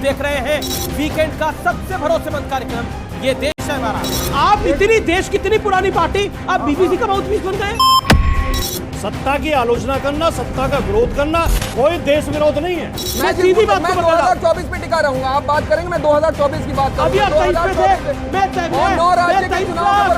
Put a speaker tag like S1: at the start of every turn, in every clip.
S1: देख रहे हैं वीकेंड का सबसे भरोसेमंद कार्यक्रम ये देश है हमारा। आप इतनी देश की इतनी पुरानी पार्टी, आप बीबीसी का माउथपीस बन गए।
S2: सत्ता की आलोचना करना, सत्ता का विरोध करना कोई देश विरोध नहीं है।
S1: मैं सीधी बात
S3: मैं 2024 पे टिका रहूंगा। आप बात करेंगे, मैं 2024 की बात
S1: अभी आप 23 पे थे, मैं
S3: 9 राज्य के चुनाव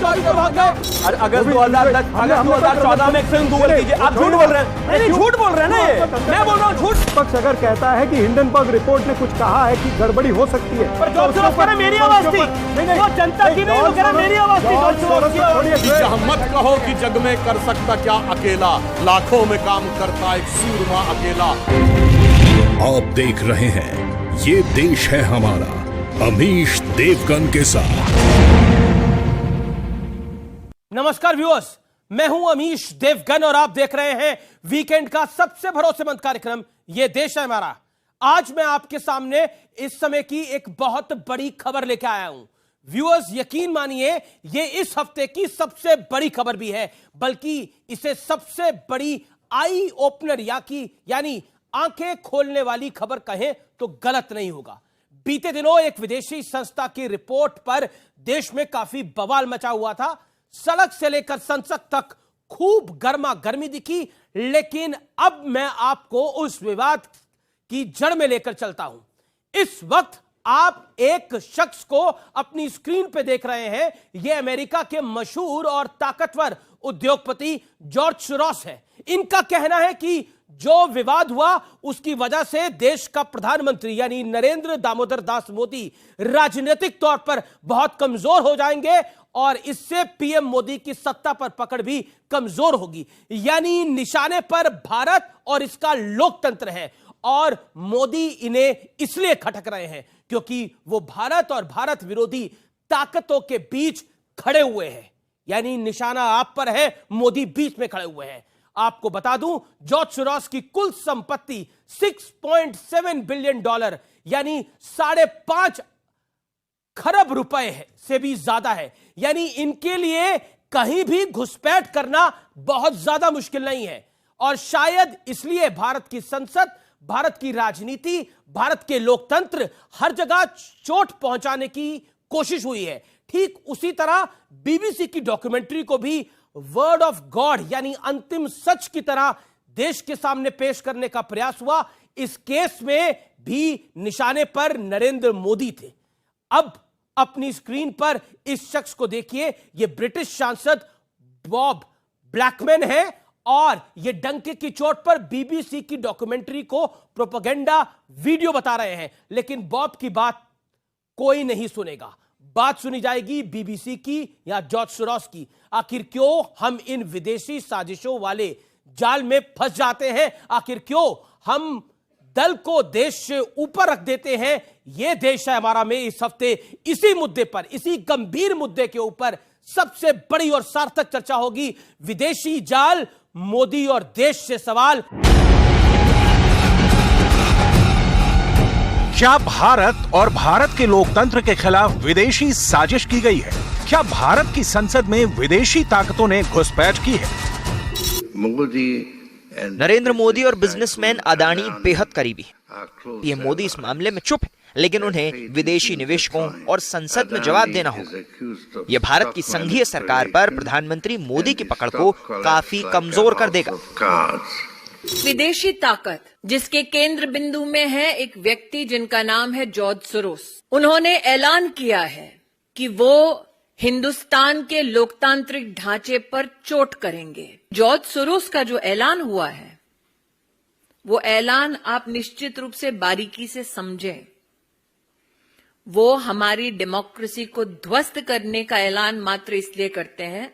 S3: पर
S4: अगर 2014 में 102 कीजिए, आप झूठ बोल रहे हैं। नहीं, झूठ बोल रहे हैं ना ये, मैं बोल रहा हूँ झूठ।
S2: पक्ष अगर कहता है कि हिंडनबर्ग रिपोर्ट ने कुछ कहा है कि गड़बड़ी हो सकती है,
S1: पर जॉर्ज सोरोस कह रहे मेरी आवाज थी, वो जनता की नहीं, वो कह रहे मेरी आवाज थी। जॉर्ज सोरोस की आवाज।
S5: मत कहो कि जग में कर सकता क्या अकेला, लाखों में काम करता एक सूरमा अकेला।
S6: आप देख रहे हैं ये देश है हमारा, अमीश देवगन के साथ।
S1: नमस्कार व्यूअर्स, मैं हूं अमीश देवगन और आप देख रहे हैं वीकेंड का सबसे भरोसेमंद कार्यक्रम ये देश है हमारा। आज मैं आपके सामने इस समय की एक बहुत बड़ी खबर लेकर आया हूं। व्यूअर्स, यकीन मानिए ये इस हफ्ते की सबसे बड़ी खबर भी है, बल्कि इसे सबसे बड़ी आई ओपनर यानी आंखें खोलने वाली खबर कहें तो गलत नहीं होगा। बीते दिनों एक विदेशी संस्था की रिपोर्ट पर देश में काफी बवाल मचा हुआ था। सड़क से लेकर संसद तक खूब गर्मा गर्मी दिखी, लेकिन अब मैं आपको उस विवाद की जड़ में लेकर चलता हूं। इस वक्त आप एक शख्स को अपनी स्क्रीन पे देख रहे हैं। यह अमेरिका के मशहूर और ताकतवर उद्योगपति जॉर्ज सोरोस है। इनका कहना है कि जो विवाद हुआ उसकी वजह से देश का प्रधानमंत्री यानी नरेंद्र दामोदर दास मोदी राजनीतिक तौर पर बहुत कमजोर हो जाएंगे और इससे पीएम मोदी की सत्ता पर पकड़ भी कमजोर होगी। यानी निशाने पर भारत और इसका लोकतंत्र है और मोदी इन्हें इसलिए खटक रहे हैं क्योंकि वो भारत और भारत विरोधी ताकतों के बीच खड़े हुए हैं। यानी निशाना आप पर है, मोदी बीच में खड़े हुए हैं। आपको बता दूं, जॉर्ज सोरोस की कुल संपत्ति $6.7 बिलियन यानी 5.5 खरब रुपए से भी ज्यादा है। यानी इनके लिए कहीं भी घुसपैठ करना बहुत ज्यादा मुश्किल नहीं है और शायद इसलिए भारत की संसद, भारत की राजनीति, भारत के लोकतंत्र हर जगह चोट पहुंचाने की कोशिश हुई है। ठीक उसी तरह बीबीसी की डॉक्यूमेंट्री को भी वर्ड ऑफ गॉड यानी अंतिम सच की तरह देश के सामने पेश करने का प्रयास हुआ। इस केस में भी निशाने पर नरेंद्र मोदी थे। अब अपनी स्क्रीन पर इस शख्स को देखिए, यह ब्रिटिश सांसद बॉब ब्लैकमैन है और यह डंके की चोट पर बीबीसी की डॉक्यूमेंट्री को प्रोपेगेंडा वीडियो बता रहे हैं। लेकिन बॉब की बात कोई नहीं सुनेगा। बात सुनी जाएगी बीबीसी की या जॉर्ज सोरोस की। आखिर क्यों हम इन विदेशी साजिशों वाले जाल में फंस जाते हैं? आखिर क्यों हम दल को देश से ऊपर रख देते हैं? यह देश है हमारा में इस हफ्ते इसी मुद्दे पर, इसी गंभीर मुद्दे के ऊपर सबसे बड़ी और सार्थक चर्चा होगी। विदेशी जाल, मोदी और देश से सवाल।
S7: क्या भारत और भारत के लोकतंत्र के खिलाफ विदेशी साजिश की गई है? क्या भारत की संसद में विदेशी ताकतों ने घुसपैठ की है?
S8: नरेंद्र मोदी और बिजनेसमैन अदानी बेहद करीबी हैं। पीएम मोदी इस मामले में चुप है, लेकिन उन्हें विदेशी निवेशकों और संसद में जवाब देना होगा। यह भारत की संघीय सरकार पर प्रधानमंत्री मोदी की पकड़ को काफी कमजोर कर देगा।
S9: विदेशी ताकत जिसके केंद्र बिंदु में है एक व्यक्ति जिनका नाम है जॉर्ज सोरोस। उन्होंने ऐलान किया है कि वो हिंदुस्तान के लोकतांत्रिक ढांचे पर चोट करेंगे। जॉर्ज सोरोस का जो ऐलान हुआ है वो ऐलान आप निश्चित रूप से बारीकी से समझें। वो हमारी डेमोक्रेसी को ध्वस्त करने का ऐलान मात्र इसलिए करते हैं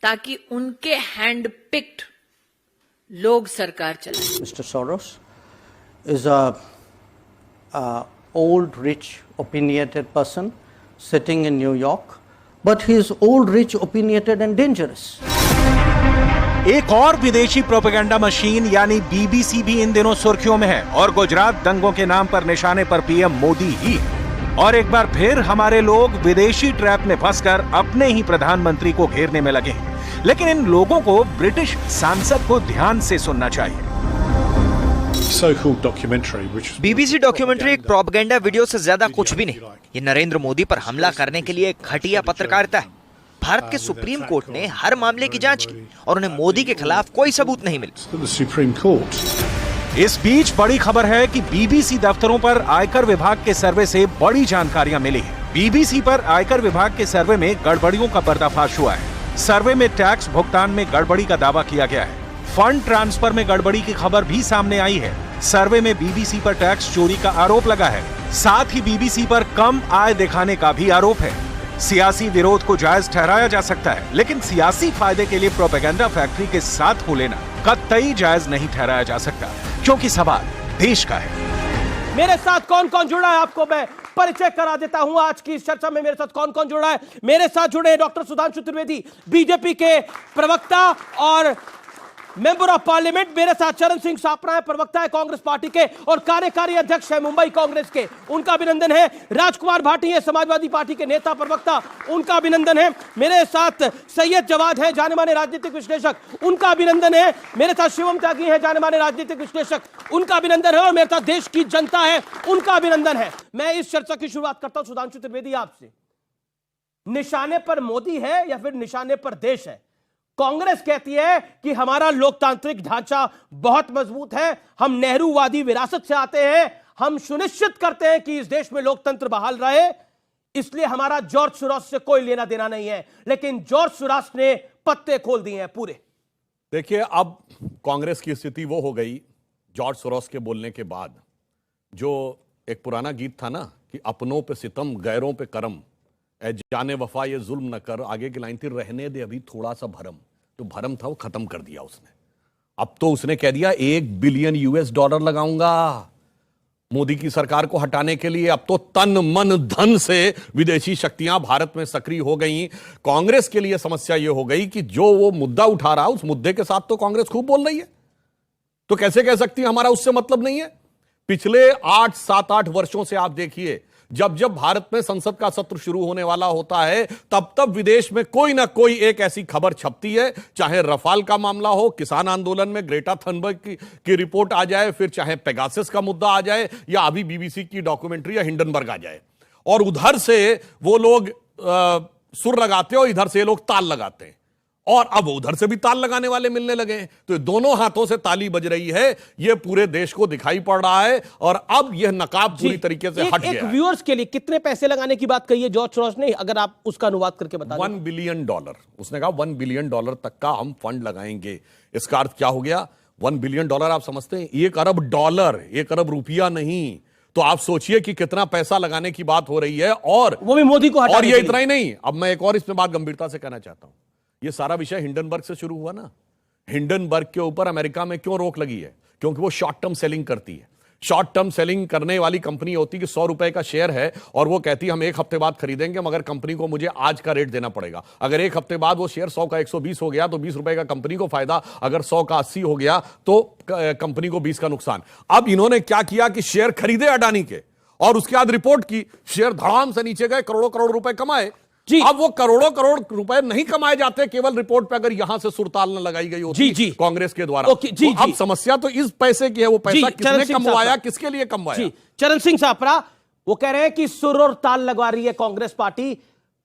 S9: ताकि उनके हैंड पिक्ड लोग सरकार चलाएं।
S10: Mr. Soros is a old, rich, opinionated person sitting in New York, but he is old, rich, opinionated and dangerous.
S7: एक और विदेशी प्रोपेगेंडा मशीन यानी बीबीसी भी इन दिनों सुर्खियों में है और गुजरात दंगों के नाम पर निशाने पर पीएम मोदी ही है। और एक बार फिर हमारे लोग विदेशी ट्रैप में फंसकर अपने ही प्रधानमंत्री को घेरने में लगे हैं। लेकिन इन लोगों को ब्रिटिश सांसद को ध्यान से सुनना चाहिए।
S6: so-called documentary, which
S8: BBC documentary एक प्रोपेगेंडा वीडियो से ज्यादा कुछ भी नहीं। ये नरेंद्र मोदी पर हमला करने के लिए एक घटिया पत्रकारिता है। भारत के सुप्रीम कोर्ट ने हर मामले की जांच की और उन्हें मोदी के खिलाफ कोई सबूत नहीं मिला।
S6: the Supreme Court.
S7: इस बीच बड़ी खबर है कि बीबीसी दफ्तरों पर आयकर विभाग के सर्वे से बड़ी जानकारियां मिली हैं। बीबीसी पर आयकर विभाग के सर्वे में गड़बड़ियों का पर्दाफाश हुआ है। सर्वे में टैक्स भुगतान में गड़बड़ी का दावा किया गया है। फंड ट्रांसफर में गड़बड़ी की खबर भी सामने आई है। सर्वे में बीबीसी पर टैक्स चोरी का आरोप लगा है। साथ ही बीबीसी पर कम आय दिखाने का भी आरोप है। सियासी विरोध को जायज ठहराया जा सकता है, लेकिन सियासी फायदे के लिए प्रोपेगेंडा फैक्ट्री के साथ हो लेना कतई जायज नहीं ठहराया जा सकता, क्योंकि सवाल देश का है।
S1: मेरे साथ कौन कौन जुड़ा है आपको मैं परिचय करा देता हूं। आज की इस चर्चा में मेरे साथ कौन कौन जुड़ा है। मेरे साथ जुड़े हैं डॉक्टर सुधांशु त्रिवेदी, बीजेपी के प्रवक्ता और मेंबर ऑफ पार्लियामेंट। मेरे साथ चरण सिंह सापरा है, प्रवक्ता है कांग्रेस पार्टी के और कार्यकारी अध्यक्ष है मुंबई कांग्रेस के, उनका अभिनंदन है। राजकुमार भाटी है, समाजवादी पार्टी के नेता प्रवक्ता, उनका अभिनंदन है। मेरे साथ सैयद जवाद है, जाने माने राजनीतिक विश्लेषक, उनका अभिनंदन है। मेरे साथ शिवम त्यागी है, जाने माने राजनीतिक विश्लेषक, उनका अभिनंदन है। और मेरे साथ देश की जनता है, उनका अभिनंदन है। मैं इस चर्चा की शुरुआत करता हूं सुधांशु त्रिवेदी आपसे। निशाने पर मोदी है या फिर निशाने पर देश है? कांग्रेस कहती है कि हमारा लोकतांत्रिक ढांचा बहुत मजबूत है, हम नेहरूवादी विरासत से आते हैं, हम सुनिश्चित करते हैं कि इस देश में लोकतंत्र बहाल रहे, इसलिए हमारा जॉर्ज सोरोस से कोई लेना देना नहीं है। लेकिन जॉर्ज सोरोस ने पत्ते खोल दिए हैं पूरे।
S5: देखिए, अब कांग्रेस की स्थिति वो हो गई जॉर्ज सोरोस के बोलने के बाद, जो एक पुराना गीत था ना कि अपनों पे सितम गैरों पे करम, ए जाने वफा ये जुल्म न कर, आगे की लाइन थी रहने दे अभी थोड़ा सा भरम। तो भरम था वो खत्म कर दिया उसने। अब तो उसने कह दिया $1 बिलियन लगाऊंगा मोदी की सरकार को हटाने के लिए। अब तो तन मन धन से विदेशी शक्तियां भारत में सक्रिय हो गई। कांग्रेस के लिए समस्या यह हो गई कि जो वो मुद्दा उठा रहा उस मुद्दे के साथ तो कांग्रेस खूब बोल रही है, तो कैसे कह सकती है हमारा उससे मतलब नहीं है। पिछले 7-8 वर्षों से आप देखिए, जब जब भारत में संसद का सत्र शुरू होने वाला होता है तब तब विदेश में कोई ना कोई एक ऐसी खबर छपती है, चाहे रफाल का मामला हो, किसान आंदोलन में ग्रेटा थनबर्ग की रिपोर्ट आ जाए, फिर चाहे पेगासस का मुद्दा आ जाए, या अभी बीबीसी की डॉक्यूमेंट्री या हिंडनबर्ग आ जाए। और उधर से वो लोग सुर लगाते हैं और इधर से लोग ताल लगाते हैं, और अब उधर से भी ताल लगाने वाले मिलने लगे हैं। तो दोनों हाथों से ताली बज रही है, ये पूरे देश को दिखाई पड़ रहा है। और अब यह नकाब पूरी तरीके से हट गया है।
S1: व्यूअर्स के लिए कितने पैसे लगाने की बात कही है जॉर्ज सोरोस ने, अगर आप उसका अनुवाद करके बता दें।
S5: $1 बिलियन। उसने कहा $1 बिलियन तक का हम फंड लगाएंगे। इसका अर्थ क्या हो गया? $1 बिलियन आप समझते हैं, $1 अरब, $1 अरब रुपया नहीं। तो आप सोचिए कि कितना पैसा लगाने की बात हो रही है, और
S1: वो भी मोदी को हटाने
S5: और ये
S1: के लिए।
S5: इतना ही नहीं, अब मैं एक और इसमें बात गंभीरता से कहना चाहता हूं। ये सारा विषय हिंडनबर्ग से शुरू हुआ ना। हिंडनबर्ग के ऊपर अमेरिका में क्यों रोक लगी है? क्योंकि वो शॉर्ट टर्म सेलिंग करती है। शॉर्ट टर्म सेलिंग करने वाली कंपनी होती है कि $100 का शेयर है और वो कहती है हम 1 हफ्ते बाद खरीदेंगे, मगर कंपनी को मुझे आज का रेट देना पड़ेगा। अगर 1 हफ्ते बाद वो शेयर 100 का 120 हो गया तो $20 का कंपनी को फायदा, अगर 100 का 80 हो गया तो कंपनी को 20 का नुकसान। अब इन्होंने क्या किया कि शेयर खरीदे अडानी के, और उसके बाद रिपोर्ट की, शेयर धड़ाम से नीचे गए, करोड़ों करोड़ रुपए कमाए। अब वो करोड़ों करोड़ रुपए नहीं कमाए जाते केवल रिपोर्ट पे अगर यहां से सुरताल न लगाई गई होती कांग्रेस के द्वारा। तो अब समस्या तो इस पैसे की है, वो पैसा किसने कमवाया, किसके लिए कमवाया।
S1: चरण सिंह सापरा वो कह रहे हैं कि सुर और ताल लगवा रही है कांग्रेस पार्टी,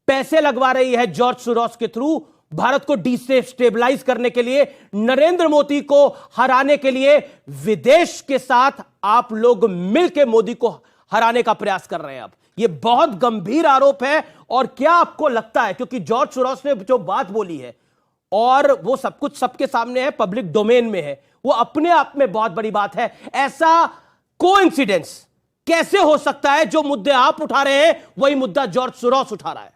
S1: पैसे लगवा रही है जॉर्ज सोरोस के थ्रू, भारत को डिस्टेबलाइज करने के लिए, नरेंद्र मोदी को हराने के लिए विदेश के साथ आप लोग मिलकर मोदी को हराने का प्रयास कर रहे हैं। अब यह बहुत गंभीर आरोप है। और क्या आपको लगता है, क्योंकि जॉर्ज सोरोस ने जो बात बोली है और वो सब कुछ सबके सामने है, पब्लिक डोमेन में है, वो अपने आप में बहुत बड़ी बात है। ऐसा कोइंसिडेंस कैसे हो सकता है? जो मुद्दे आप उठा रहे हैं वही मुद्दा जॉर्ज सोरोस उठा रहा है,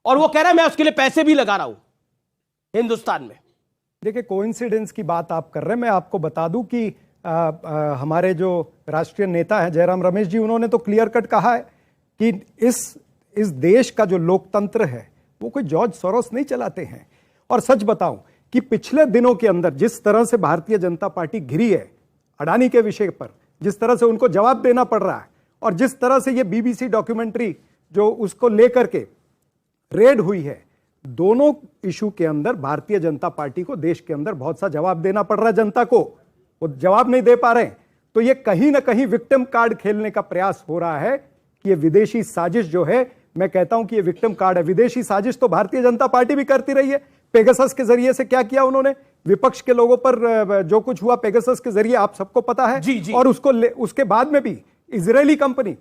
S1: और वो कह रहा है मैं उसके लिए पैसे भी लगा रहा हूं हिंदुस्तान में।
S11: देखिए, कोइंसिडेंस की बात आप कर रहे हैं, मैं आपको बता दूं कि हमारे जो राष्ट्रीय नेता हैं जयराम रमेश जी, उन्होंने तो क्लियर कट कहा है कि इस देश का जो लोकतंत्र है वो कोई जॉर्ज सोरोस नहीं चलाते हैं। और सच बताऊं कि पिछले दिनों के अंदर जिस तरह से भारतीय जनता पार्टी घिरी है अडानी के विषय पर, जिस तरह से उनको जवाब देना पड़ रहा है, और जिस तरह से ये बीबीसी डॉक्यूमेंट्री जो उसको लेकर के रेड हुई है, दोनों इशू के अंदर भारतीय जनता पार्टी को देश के अंदर बहुत सा जवाब देना पड़ रहा है जनता को, वो जवाब नहीं दे पा रहे हैं। तो ये कहीं ना कहीं विक्टिम कार्ड खेलने का प्रयास हो रहा है कि ये विदेशी साजिश जो है, मैं कहता हूं कि ये विक्टिम कार्ड है। विदेशी साजिश तो भारतीय जनता पार्टी भी करती रही है। पेगासस के जरिए से क्या किया उन्होंने, विपक्ष के लोगों पर जो कुछ हुआ पेगासस के जरिए आप सबको पता है।
S1: जी, जी।
S11: और उसके बाद में भी इजरायली कंपनी,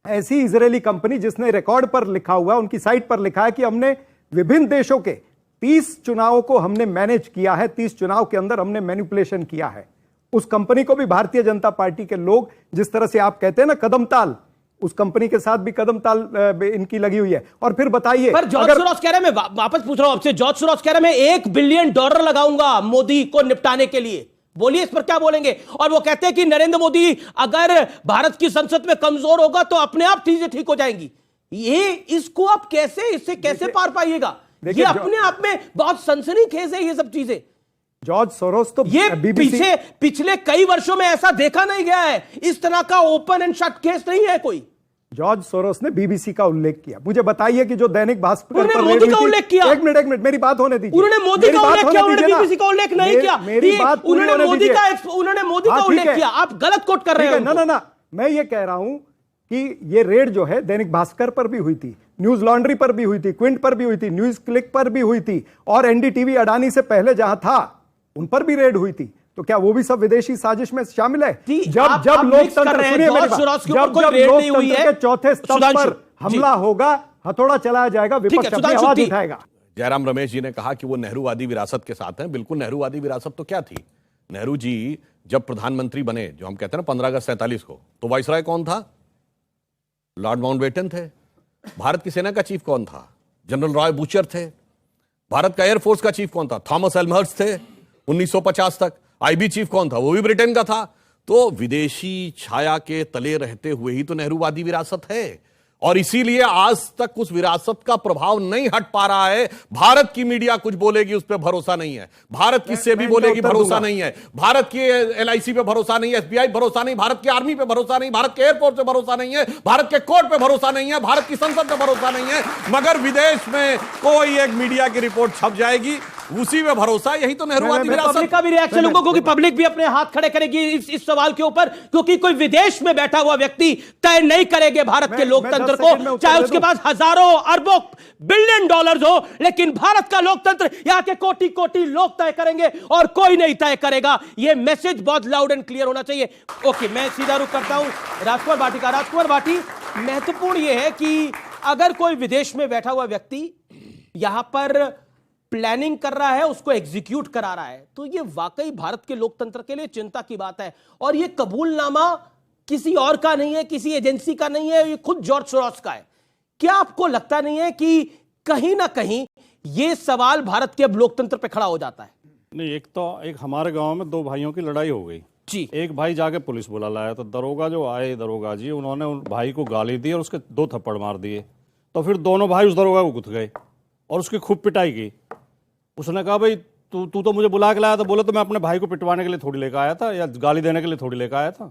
S11: ऐसी इजरायली कंपनी जिसने रिकॉर्ड पर लिखा हुआ, उनकी साइट पर लिखा है कि हमने विभिन्न देशों के 30 चुनावों को हमने मैनेज किया है, 30 चुनाव के अंदर हमने मैनिपुलेशन किया है। उस कंपनी को भी भारतीय जनता पार्टी के लोग, जिस तरह से आप कहते हैं ना कदम ताल, उस कंपनी के साथ भी कदम ताल इनकी लगी हुई है। और फिर बताइए,
S1: पर जॉर्ज सोरोस कह रहे हैं, मैं वापस पूछ रहा हूं आपसे, जॉर्ज सोरोस कह रहे हैं मैं $1 बिलियन लगाऊंगा मोदी को निपटाने के लिए। बोलिए इस पर क्या बोलेंगे। और वो कहते हैं कि नरेंद्र मोदी अगर भारत की संसद में कमजोर होगा तो अपने आप चीजें ठीक हो जाएंगी। ये इसको आप इससे कैसे पार पाइएगा? ये अपने आप में बहुत सनसनीखेज है ये सब चीजें।
S11: जॉर्ज सोरोस तो
S1: ये पिछले कई वर्षों में ऐसा देखा नहीं गया है, इस तरह का ओपन एंड शट केस नहीं है कोई।
S11: जॉर्ज सोरोस ने बीबीसी का उल्लेख किया। मुझे बताइए कि जो दैनिक भास्कर
S1: पर मोदी का उल्लेख किया।
S11: एक मिनट मेरी बात होने दीजिए।
S1: उन्होंने मोदी का उल्लेख किया, उन्होंने बीबीसी का उल्लेख नहीं किया। उन्होंने मोदी का उल्लेख किया। आप गलत कोट कर रहे हैं।
S11: ना, मैं ये कह रहा हूं कि ये रेड जो है दैनिक भास्कर पर भी हुई थी, न्यूज लॉन्ड्री पर भी हुई थी, क्विंट पर भी हुई थी, न्यूज क्लिक पर भी हुई थी, और एनडीटीवी अडानी से पहले जहां था उन पर भी रेड हुई थी। तो क्या वो भी सब विदेशी साजिश में शामिल है? जब लोकतंत्र, सुनिए मेरी बात, जब लोकतंत्र के चौथे स्तंभ पर हमला होगा, हथौड़ा चलाया जाएगा, विपक्ष अपनी आवाज उठाएगा।
S5: जयराम रमेश जी ने कहा कि वो नेहरूवादी विरासत के साथ हैं। बिल्कुल, नेहरूवादी विरासत तो क्या थी? नेहरू जी जब प्रधानमंत्री बने, जो हम कहते हैं ना 15 अगस्त 47 को, तो वाइसराय कौन था? लॉर्ड माउंटबेटन थे। भारत की सेना का चीफ कौन था? जनरल रॉय बूचर थे। भारत का एयरफोर्स का चीफ कौन था? थॉमस एल्महर्स्ट थे 1950 तक। आईबी चीफ कौन था? वो भी ब्रिटेन का था। तो विदेशी छाया के तले रहते हुए ही तो नेहरूवादी विरासत है, और इसीलिए आज तक उस विरासत का प्रभाव नहीं हट पा रहा है। भारत की मीडिया कुछ बोलेगी उस पर भरोसा नहीं है, भारत की सेबी बोलेगी भरोसा नहीं है, भारत की एलआईसी पे भरोसा नहीं है, एसबीआई भरोसा नहीं, भारत की आर्मी पे भरोसा नहीं, भारत के एयरफोर्स पे भरोसा नहीं है, भारत के कोर्ट पे भरोसा नहीं है, भारत की संसद पे भरोसा नहीं है। मगर विदेश में कोई एक मीडिया की रिपोर्ट छप जाएगी, उसी में भरोसा। यही तो नेहरूवादी विरासत।
S1: पब्लिक का भी रिएक्शन होगा, क्योंकि पब्लिक भी अपने हाथ खड़े करेगी इस सवाल के ऊपर, क्योंकि कोई विदेश में बैठा हुआ व्यक्ति तय नहीं करेंगे भारत के लोकतंत्र को, चाहे उसके पास हजारों अरबों $बिलियन हो, लेकिन भारत का लोकतंत्र यहां के कोटि कोटि लोग तय करेंगे और कोई नहीं तय करेगा। यह मैसेज बहुत लाउड एंड क्लियर होना चाहिए। ओके, मैं सीधा रुख करता हूं राजकुमार भाटी का। राजकुमार भाटी, महत्वपूर्ण यह है कि अगर कोई विदेश में बैठा हुआ व्यक्ति यहां पर प्लानिंग कर रहा है, उसको एग्जीक्यूट करा रहा है, तो यह वाकई भारत के लोकतंत्र के लिए चिंता की बात है। और यह कबूलनामा किसी और का नहीं है, किसी एजेंसी का नहीं है, ये खुद जॉर्ज सोरोस का है। क्या आपको लगता नहीं है कि कहीं ना कहीं यह सवाल भारत के अब लोकतंत्र पे खड़ा हो जाता है?
S2: नहीं, एक हमारे गांव में 2 भाइयों की लड़ाई हो गई
S1: जी।
S2: एक भाई जाके पुलिस बुला लाया, तो दरोगा जो आए, दरोगा जी, उन्होंने उन भाई को गाली दी और उसके 2 थप्पड़ मार दिए। तो फिर दोनों भाई उस दरोगा को गुथ गए और उसकी खूब पिटाई की। उसने कहा भाई तू तो मुझे बुला के लाया था, बोले तो मैं अपने भाई को पिटवाने के लिए थोड़ी लेकर आया था या गाली देने के लिए थोड़ी लेकर आया था।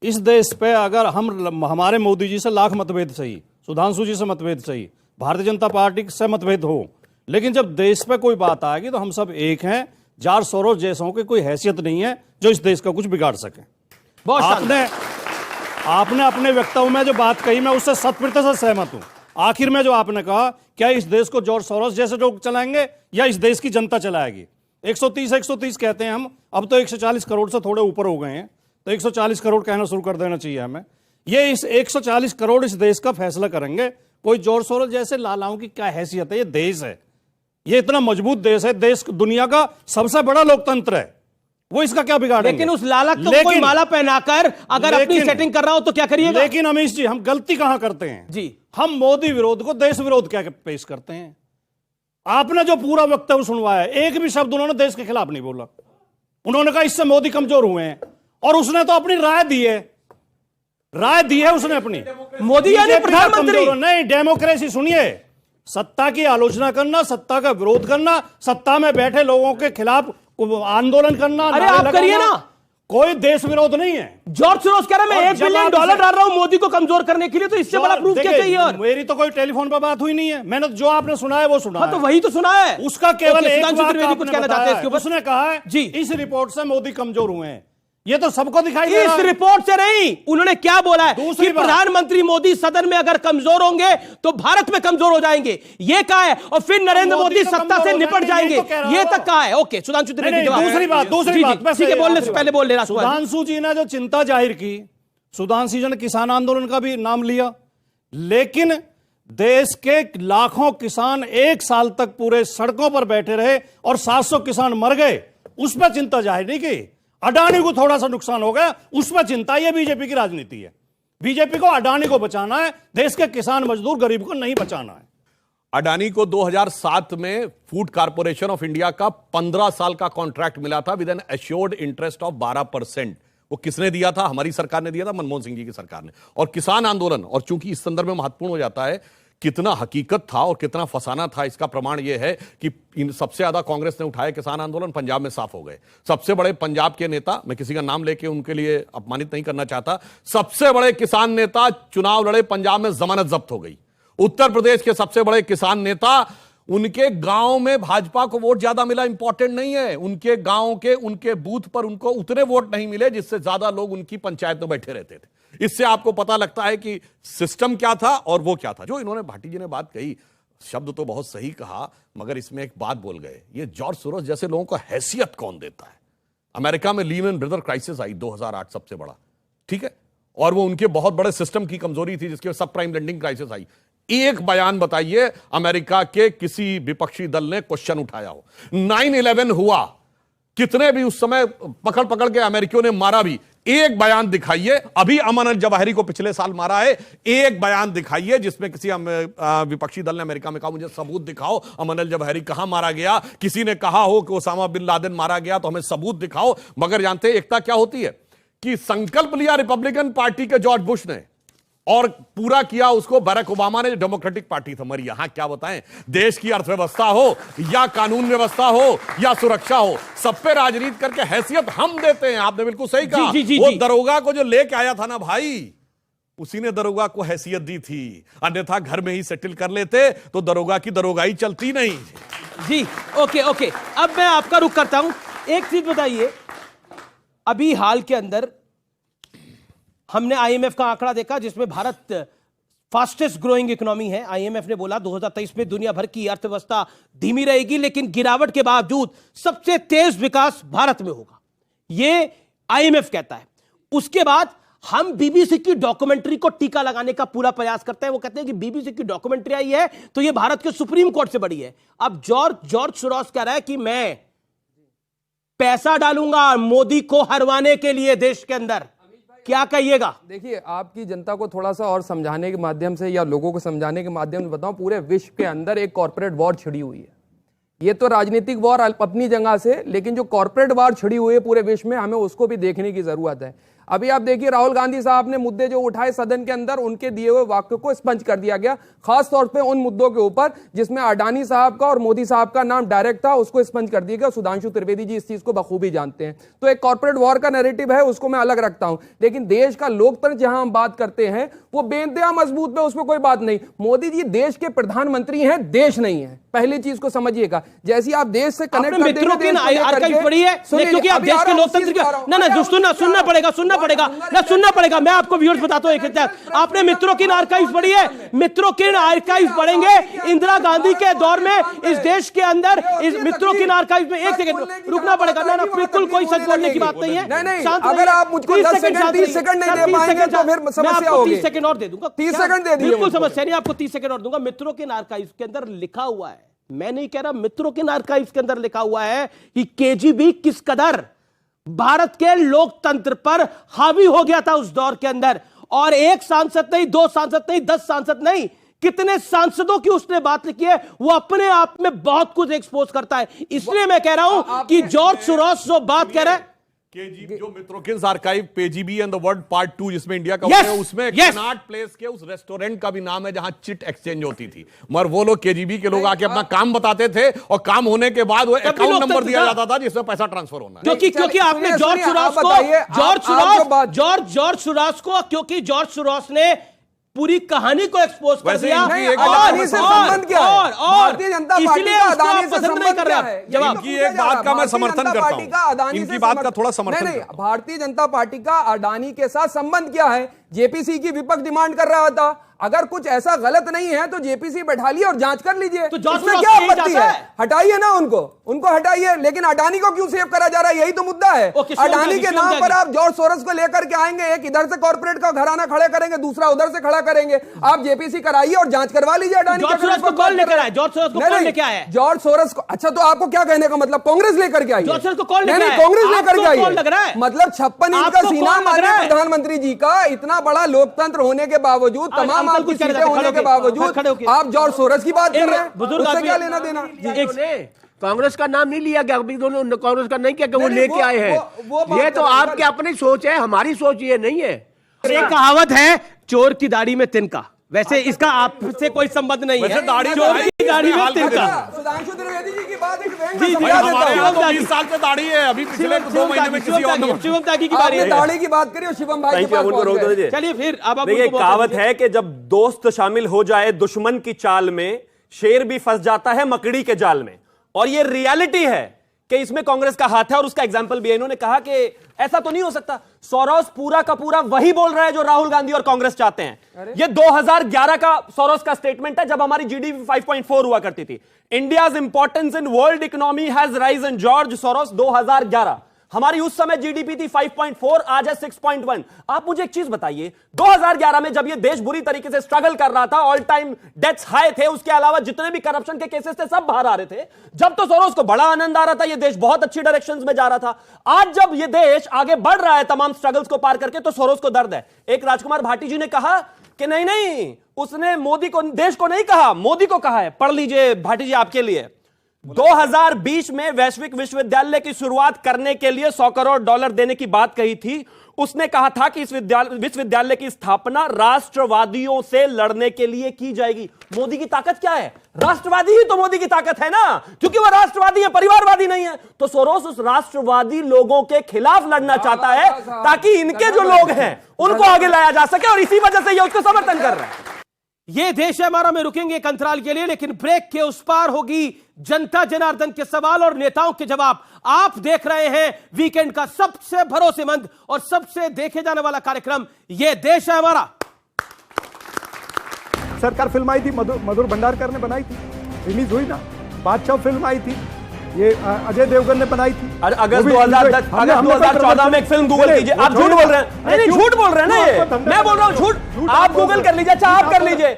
S2: इस देश पे अगर हमारे मोदी जी से लाख मतभेद सही, सुधांशु जी से मतभेद सही, भारतीय जनता पार्टी से मतभेद हो, लेकिन जब देश पे कोई बात आएगी तो हम सब एक हैं। जॉर्ज सोरोस जैसों की कोई हैसियत नहीं है जो इस देश का कुछ बिगाड़ सके। आपने अपने वक्तव्य में जो बात कही, मैं उससे 100% सहमत हूं। आखिर में जो आपने कहा, क्या इस देश को जॉर्ज सोरोस जैसे लोग चलाएंगे या इस देश की जनता चलाएगी? 130 कहते हैं हम, अब तो 140 करोड़ से थोड़े ऊपर हो गए हैं, तो 140 करोड़ कहना शुरू कर देना चाहिए हमें। ये इस 140 करोड़ इस देश का फैसला करेंगे। कोई जॉर्ज सोरोस जैसे लालाओं की क्या हैसियत है? ये देश है, ये इतना मजबूत देश है, देश दुनिया का सबसे बड़ा लोकतंत्र है, वो इसका क्या बिगाड़ेंगे?
S1: लेकिन उस लाला को कोई माला पहनाकर अगर अपनी सेटिंग कर रहा हो तो क्या करिएगा?
S2: लेकिन अमीश जी, हम गलती कहां करते हैं
S1: जी?
S2: हम मोदी विरोध को देश विरोध क्या पेश करते हैं। आपने जो पूरा वक्तव्य सुनवाया, एक भी शब्द उन्होंने देश के खिलाफ नहीं बोला। उन्होंने कहा इससे मोदी कमजोर हुए हैं, और उसने तो अपनी राय दी है उसने अपनी।
S1: मोदी यानी प्रधानमंत्री
S2: नहीं, डेमोक्रेसी सुनिए, सत्ता की आलोचना करना, सत्ता का विरोध करना, सत्ता में बैठे लोगों के खिलाफ आंदोलन करना,
S1: अरे आप करिए ना,
S2: कोई देश विरोध नहीं है।
S1: जॉर्ज सोरोस कह रहा है मैं $1 बिलियन डाल रहा हूं मोदी को कमजोर करने के लिए, तो इससे बड़ा प्रूफ क्या चाहिए? और
S2: मेरी तो कोई टेलीफोन पर बात हुई नहीं है, मैंने जो आपने सुना है वो सुना है।
S1: तो वही तो सुना है,
S2: उसका केवल एक बात
S1: कुछ कहना चाहते हैं इसके ऊपर।
S2: उसने कहा है
S1: जी,
S2: इस रिपोर्ट से मोदी कमजोर हुए हैं। ये तो सबको दिखाई दे रहा
S1: इस
S2: है।
S1: रिपोर्ट से नहीं, उन्होंने क्या बोला है
S2: दूसरी
S1: कि
S2: बात-
S1: प्रधानमंत्री मोदी सदन में अगर कमजोर होंगे तो भारत में कमजोर हो जाएंगे, ये कहा है, और फिर नरेंद्र मोदी
S2: तो
S1: सत्ता
S2: कमजोर
S1: से
S2: हो
S1: निपट
S2: जाएंगे,
S1: जाएंगे,
S2: ये तो कह रहा
S1: ये
S2: हूं।
S1: तक कहा है। ओके, सुधांशु त्रिवेदी
S2: नहीं,
S1: जवाब।
S2: दूसरी बात
S1: ठीक है, बोलने से पहले बोल ले रहा
S2: सुधांशु जी ने जो चिंता जाहिर की, सुधांशु जी ने किसान आंदोलन का भी नाम लिया, लेकिन देश के लाखों किसान एक साल तक पूरे सड़कों पर बैठे रहे और 700 किसान मर गए, उस पर चिंता जाहिर नहीं की। अडानी को थोड़ा सा नुकसान हो गया, उस पर चिंता। यह बीजेपी की राजनीति है। बीजेपी को अडानी को बचाना है, देश के किसान मजदूर गरीब को नहीं बचाना है।
S5: अडानी को 2007 में फूड कॉर्पोरेशन ऑफ इंडिया का 15 साल का कॉन्ट्रैक्ट मिला था with an assured interest of 12%। वो किसने दिया था? हमारी सरकार ने दिया था, मनमोहन सिंह जी की सरकार ने। और किसान आंदोलन, और चूंकि इस संदर्भ में महत्वपूर्ण हो जाता है कितना हकीकत था और कितना फसाना था, इसका प्रमाण यह है कि इन सबसे ज्यादा कांग्रेस ने उठाए किसान आंदोलन पंजाब में साफ हो गए। सबसे बड़े पंजाब के नेता, मैं किसी का नाम लेके उनके लिए अपमानित नहीं करना चाहता, सबसे बड़े किसान नेता चुनाव लड़े, पंजाब में जमानत जब्त हो गई। उत्तर प्रदेश के सबसे बड़े किसान नेता, उनके गांव में भाजपा को वोट ज्यादा मिला, इंपॉर्टेंट नहीं है, उनके गांव के उनके बूथ पर उनको उतने वोट नहीं मिले जिससे ज्यादा लोग उनकी पंचायत में बैठे रहते थे। इससे आपको पता लगता है कि सिस्टम क्या था और वो क्या था। जो इन्होंने भाटी जी ने बात कही, शब्द तो बहुत सही कहा, मगर इसमें एक बात बोल गए, ये जॉर्ज सोरोस जैसे लोगों को हैसियत कौन देता है? अमेरिका में लीमैन ब्रदर क्राइसिस आई 2008, सबसे बड़ा, ठीक है, और वो उनके बहुत बड़े सिस्टम की कमजोरी थी, जिसके सब प्राइम लेंडिंग क्राइसिस आई। एक बयान बताइए अमेरिका के किसी विपक्षी दल ने क्वेश्चन उठाया हो। 9/11 हुआ, कितने भी उस समय पकड़ पकड़ के अमेरिकियों ने मारा भी, एक बयान दिखाइए। अभी अमन अल जवाहिरी को पिछले साल मारा है, एक बयान दिखाइए जिसमें किसी विपक्षी दल ने अमेरिका में कहा मुझे सबूत दिखाओ अमन अल जवाहिरी कहां मारा गया। किसी ने कहा हो कि ओसामा बिन लादेन मारा गया तो हमें सबूत दिखाओ। मगर जानते हैं एकता क्या होती है? कि संकल्प लिया रिपब्लिकन पार्टी के जॉर्ज बुश ने और पूरा किया उसको बैरक ओबामा ने, जो डेमोक्रेटिक पार्टी था। मरी यहां क्या बताएं, देश की अर्थव्यवस्था हो या कानून व्यवस्था हो या सुरक्षा हो, सब पे राजनीति करके हैसियत हम देते हैं। आपने बिल्कुल सही कहा। वो दरोगा को जो लेके आया था ना भाई, उसी ने दरोगा को हैसियत दी थी, अन्यथा घर में ही सेटल कर लेते तो दरोगा की दरोगाई चलती नहीं।
S1: जी ओके ओके, अब मैं आपका रुख करता हूं। एक चीज बताइए, अभी हाल के अंदर हमने आईएमएफ का आंकड़ा देखा जिसमें भारत फास्टेस्ट ग्रोइंग इकोनॉमी है। आईएमएफ ने बोला 2023 में दुनिया भर की अर्थव्यवस्था धीमी रहेगी, लेकिन गिरावट के बावजूद सबसे तेज विकास भारत में होगा, ये आईएमएफ कहता है। उसके बाद हम बीबीसी की डॉक्यूमेंट्री को टीका लगाने का पूरा प्रयास करते हैं। वो कहते हैं कि बीबीसी की डॉक्यूमेंट्री आई है तो ये भारत के सुप्रीम कोर्ट से बड़ी है। अब जॉर्ज सोरोस कह रहा है कि मैं पैसा डालूंगा मोदी को हरवाने के लिए देश के अंदर। क्या कहिएगा?
S3: देखिए, आपकी जनता को थोड़ा सा और समझाने के माध्यम से या लोगों को समझाने के माध्यम से बताऊं, पूरे विश्व के अंदर एक कॉर्पोरेट वॉर छिड़ी हुई है। ये तो राजनीतिक वॉर अपनी जगह से, लेकिन जो कॉर्पोरेट वॉर छिड़ी हुई है पूरे विश्व में, हमें उसको भी देखने की जरूरत है। अभी आप देखिए, राहुल गांधी साहब ने मुद्दे जो उठाए सदन के अंदर, उनके दिए हुए वाक्य को स्पंज कर दिया गया, खास तौर पे उन मुद्दों के ऊपर जिसमें अडानी साहब का और मोदी साहब का नाम डायरेक्ट था, उसको स्पंज कर दिया गया। सुधांशु त्रिवेदी जी इस चीज को बखूबी जानते हैं। तो एक कॉर्पोरेट वॉर का नैरेटिव है, उसको मैं अलग रखता हूं, लेकिन देश का लोकतंत्र जहां हम बात करते हैं वो बेंतहा मजबूत है, उसमें कोई बात नहीं। मोदी जी देश के प्रधानमंत्री हैं, देश नहीं है, पहली चीज को समझिएगा। जैसे आप देश से कनेक्ट करते
S1: मित्रों की आर्काइव पड़ी है, क्योंकि आप देश के लोकतंत्र के सुनना पड़ेगा। मैं आपको व्यूअर्स बताता हूं, एक आपने मित्रों की आर्काइव पढ़ी है, मित्रों की आर्काइव पढ़ेंगे। इंदिरा गांधी के दौर में इस देश के अंदर इस मित्रों की आर्काइव में, एक सेकंड रुकना पड़ेगा। ना बिल्कुल कोई सच बोलने की बात नहीं है।
S3: अगर आप मुझको 10 सेकंड 30 सेकंड नहीं दे पाएंगे तो फिर समस्या होगी।
S1: 30 सेकंड और दे दूंगा,
S3: 30 सेकंड दे दिए,
S1: बिल्कुल समस्या नहीं, आपको 30 सेकंड और दूंगा। मित्रों के आर्काइव के अंदर लिखा हुआ है, मैं नहीं कह रहा, मित्रों के आर्काइव के अंदर लिखा हुआ है कि केजीबी किस कदर भारत के लोकतंत्र पर हावी हो गया था उस दौर के अंदर। और एक सांसद नहीं, 2 सांसद नहीं, 10 सांसद नहीं, कितने सांसदों की उसने बात लिखी है, वो अपने आप में बहुत कुछ एक्सपोज करता है। इसलिए मैं कह रहा हूं कि जॉर्ज सोरोस जो बात कह रहा है,
S5: केजीबी जो मित्रों आर्काइव पेजीबी एंड द वर्ल्ड पार्ट 2 जिसमें इंडिया का
S1: yes,
S5: है, उसमें
S1: yes.
S5: कनॉट प्लेस के उस रेस्टोरेंट का भी नाम है जहां चिट एक्सचेंज होती थी। मगर वो लोग केजीबी के लोग आके अपना काम बताते थे और काम होने के बाद वो अकाउंट नंबर दिया जाता था जिसमें पैसा ट्रांसफर होना है।
S1: क्योंकि आपने जॉर्ज सोरोस ने पूरी कहानी को एक्सपोज कर
S5: वैसे
S1: दिया।
S5: इनकी एक
S3: अडानी से संबंध क्या है? भारतीय जनता पार्टी
S1: इसलिए
S3: का
S1: उसको
S3: अडानी
S1: आप
S3: से
S1: पसंद नहीं
S3: संबंध
S1: कर
S3: क्या
S1: रहे
S3: है?
S1: आप। जवाब
S5: इनकी एक बात का मैं समर्थन करता हूं,
S3: इनकी
S5: इनकी बात का थोड़ा समर्थन
S3: नहीं,
S5: करता हूं।
S3: भारतीय जनता पार्टी का अडानी के साथ संबंध क्या है? जेपीसी की विपक्ष डिमांड कर रहा था, अगर कुछ ऐसा गलत नहीं है तो जेपीसी बैठा लिए और जांच कर लीजिए।
S1: तो जॉर्ज
S3: इसमें
S1: सोरोस
S3: क्या
S1: यही
S3: आपत्ति
S1: चाहता
S3: है? हटाइए ना उनको हटाइए, लेकिन अडानी को क्यों सेव करा जा रहा है? यही तो मुद्दा है। अडानी के नाम पर आप जॉर्ज सोरोस को लेकर के आएंगे, एक इधर से कॉर्पोरेट का घराना खड़े करेंगे, दूसरा उधर से खड़ा करेंगे। आप जेपीसी कराइए और जांच करवा लीजिए अडानी।
S1: जॉर्ज सोरोस को कौन लेकर आया? जॉर्ज सोरोस को कौन लेकर आया?
S3: जॉर्ज सोरोस को, अच्छा तो आपको क्या कहने का मतलब? कांग्रेस लेकर के आई?
S1: जॉर्ज सोरोस को कौन लेकर आया?
S3: कांग्रेस लेकर के आई?
S1: कौन लग रहा है?
S3: मतलब 56 इंच का
S1: आपको
S3: सीना
S1: कौन लग रहा
S3: माननीय
S1: है?
S3: प्रधानमंत्री जी का, इतना बड़ा लोकतंत्र होने के बावजूद, तमाम
S1: अंकल
S3: आपकी
S1: कुछ कह रहे
S3: सीटें
S1: थे,
S3: होने
S1: खड़े
S3: के
S1: होके,
S3: बावजूद
S1: खड़े होके।
S3: आप जॉर्ज सोरोस की बात कर रहे हैं,
S1: बुजुर्ग
S3: उससे
S1: आदमी-
S3: क्या लेना देना?
S4: कांग्रेस का नाम नहीं लिया गया, अभी दोनों कांग्रेस का नहीं किया कि वो
S3: नहीं,
S4: लेके आए हैं।
S3: वो बात
S4: ये तो
S3: कर रहे हैं।
S4: आपकी अपनी सोच है, हमारी सोच ये नहीं है।
S1: एक कहावत है, चोर की दाढ़ी में तिनका। वैसे इसका आपसे कोई संबंध नहीं है।
S5: दाढ़ी
S1: चोर
S5: भाई,
S1: की दाढ़ी में
S5: हाल कर
S1: तिनका।
S3: सुधांशु त्रिवेदी जी की बात एक व्यंग
S1: जी,
S3: में
S1: जी,
S3: समझा देता
S5: हमारे
S3: हूं।
S5: यहाँ तो 20 साल से दाढ़ी है, अभी पिछले 2 महीने में किसी और ने
S1: शिवम त्यागी की बारी
S3: आपने
S1: है।
S3: दाढ़ी की बात करी और शिवम भाई के पास पहुंच गए।
S1: चलिए फिर अब आप
S12: देखिए,
S1: उनको
S12: कहावत
S1: बोलते
S12: है कि जब दोस्त शामिल हो जाए दुश्मन की चाल में, शेर भी फंस जाता है मकड़ी के जाल में। और ये रियलिटी है कि इसमें कांग्रेस का हाथ है, और उसका एग्जाम्पल भी है। इन्होंने कहा कि ऐसा तो नहीं हो सकता, सोरोस पूरा का पूरा वही बोल रहा है जो राहुल गांधी और कांग्रेस चाहते हैं। ये 2011 का सोरोस का स्टेटमेंट है, जब हमारी जीडीपी 5.4 हुआ करती थी। India's importance in world economy has risen, George Soros 2011। हमारी उस समय जीडीपी थी 5.4, आज है 6.1। आप मुझे एक चीज बताइए, 2011 में जब ये देश बुरी तरीके से स्ट्रगल कर रहा था, ऑल टाइम डेथ्स हाई थे, उसके अलावा जितने भी करप्शन के केसेस थे सब बाहर आ रहे थे, जब तो सोरोस को बड़ा आनंद आ रहा था, ये देश बहुत अच्छी डायरेक्शंस में जा रहा था। आज जब ये देश आगे बढ़ रहा है तमाम स्ट्रगल्स को पार करके, तो सोरोस को दर्द है। एक राजकुमार भाटी जी ने कहा कि नहीं, उसने मोदी को, देश को नहीं कहा, मोदी को कहा है। पढ़ लीजिए भाटी जी, आपके लिए। 2020 में वैश्विक विश्वविद्यालय की शुरुआत करने के लिए $100 करोड़ देने की बात कही थी। उसने कहा था कि इस विश्वविद्यालय की स्थापना राष्ट्रवादियों से लड़ने के लिए की जाएगी। मोदी की ताकत क्या है? राष्ट्रवादी ही तो मोदी की ताकत है ना, क्योंकि वह राष्ट्रवादी है, परिवारवादी नहीं है। तो सोरोस उस राष्ट्रवादी लोगों के खिलाफ लड़ना चाहता है, ताकि इनके जो लोग हैं उनको आगे लाया जा सके, और इसी वजह से ये उसको समर्थन कर रहा है।
S1: ये देश है हमारा में रुकेंगे एक अंतराल के लिए, लेकिन ब्रेक के उस पार होगी जनता जनार्दन के सवाल और नेताओं के जवाब। आप देख रहे हैं वीकेंड का सबसे भरोसेमंद और सबसे देखे जाने वाला कार्यक्रम, ये देश है हमारा।
S11: सरकार फिल्म आई थी, मधुर भंडारकर ने बनाई थी, रिलीज हुई ना। बादशाह फिल्म आई थी, ये अजय देवगन ने बनाई थी।
S12: अगस्त 2014 में एक फिल्म गूगल कीजिए। आप झूठ बोल रहे हैं। नहीं, झूठ बोल रहे हैं ना, ये मैं बोल रहा हूं झूठ। आप गूगल कर लीजिए। अच्छा, आप कर लीजिए।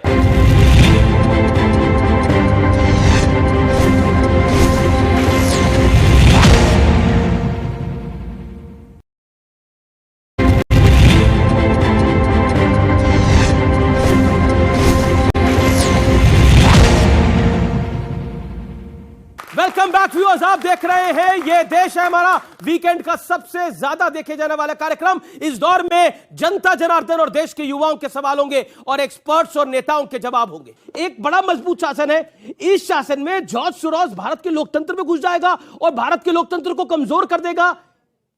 S1: वेलकम बैक व्यूअर्स, आप देख रहे हैं ये देश है हमारा, वीकेंड का सबसे ज्यादा देखे जाने वाला कार्यक्रम। इस दौर में जनता जनार्दन और देश के युवाओं के सवाल होंगे और एक्सपर्ट्स और नेताओं के जवाब होंगे। एक बड़ा मजबूत शासन है, इस शासन में जॉर्ज सोरोस भारत के लोकतंत्र में घुस जाएगा और भारत के लोकतंत्र को कमजोर कर देगा।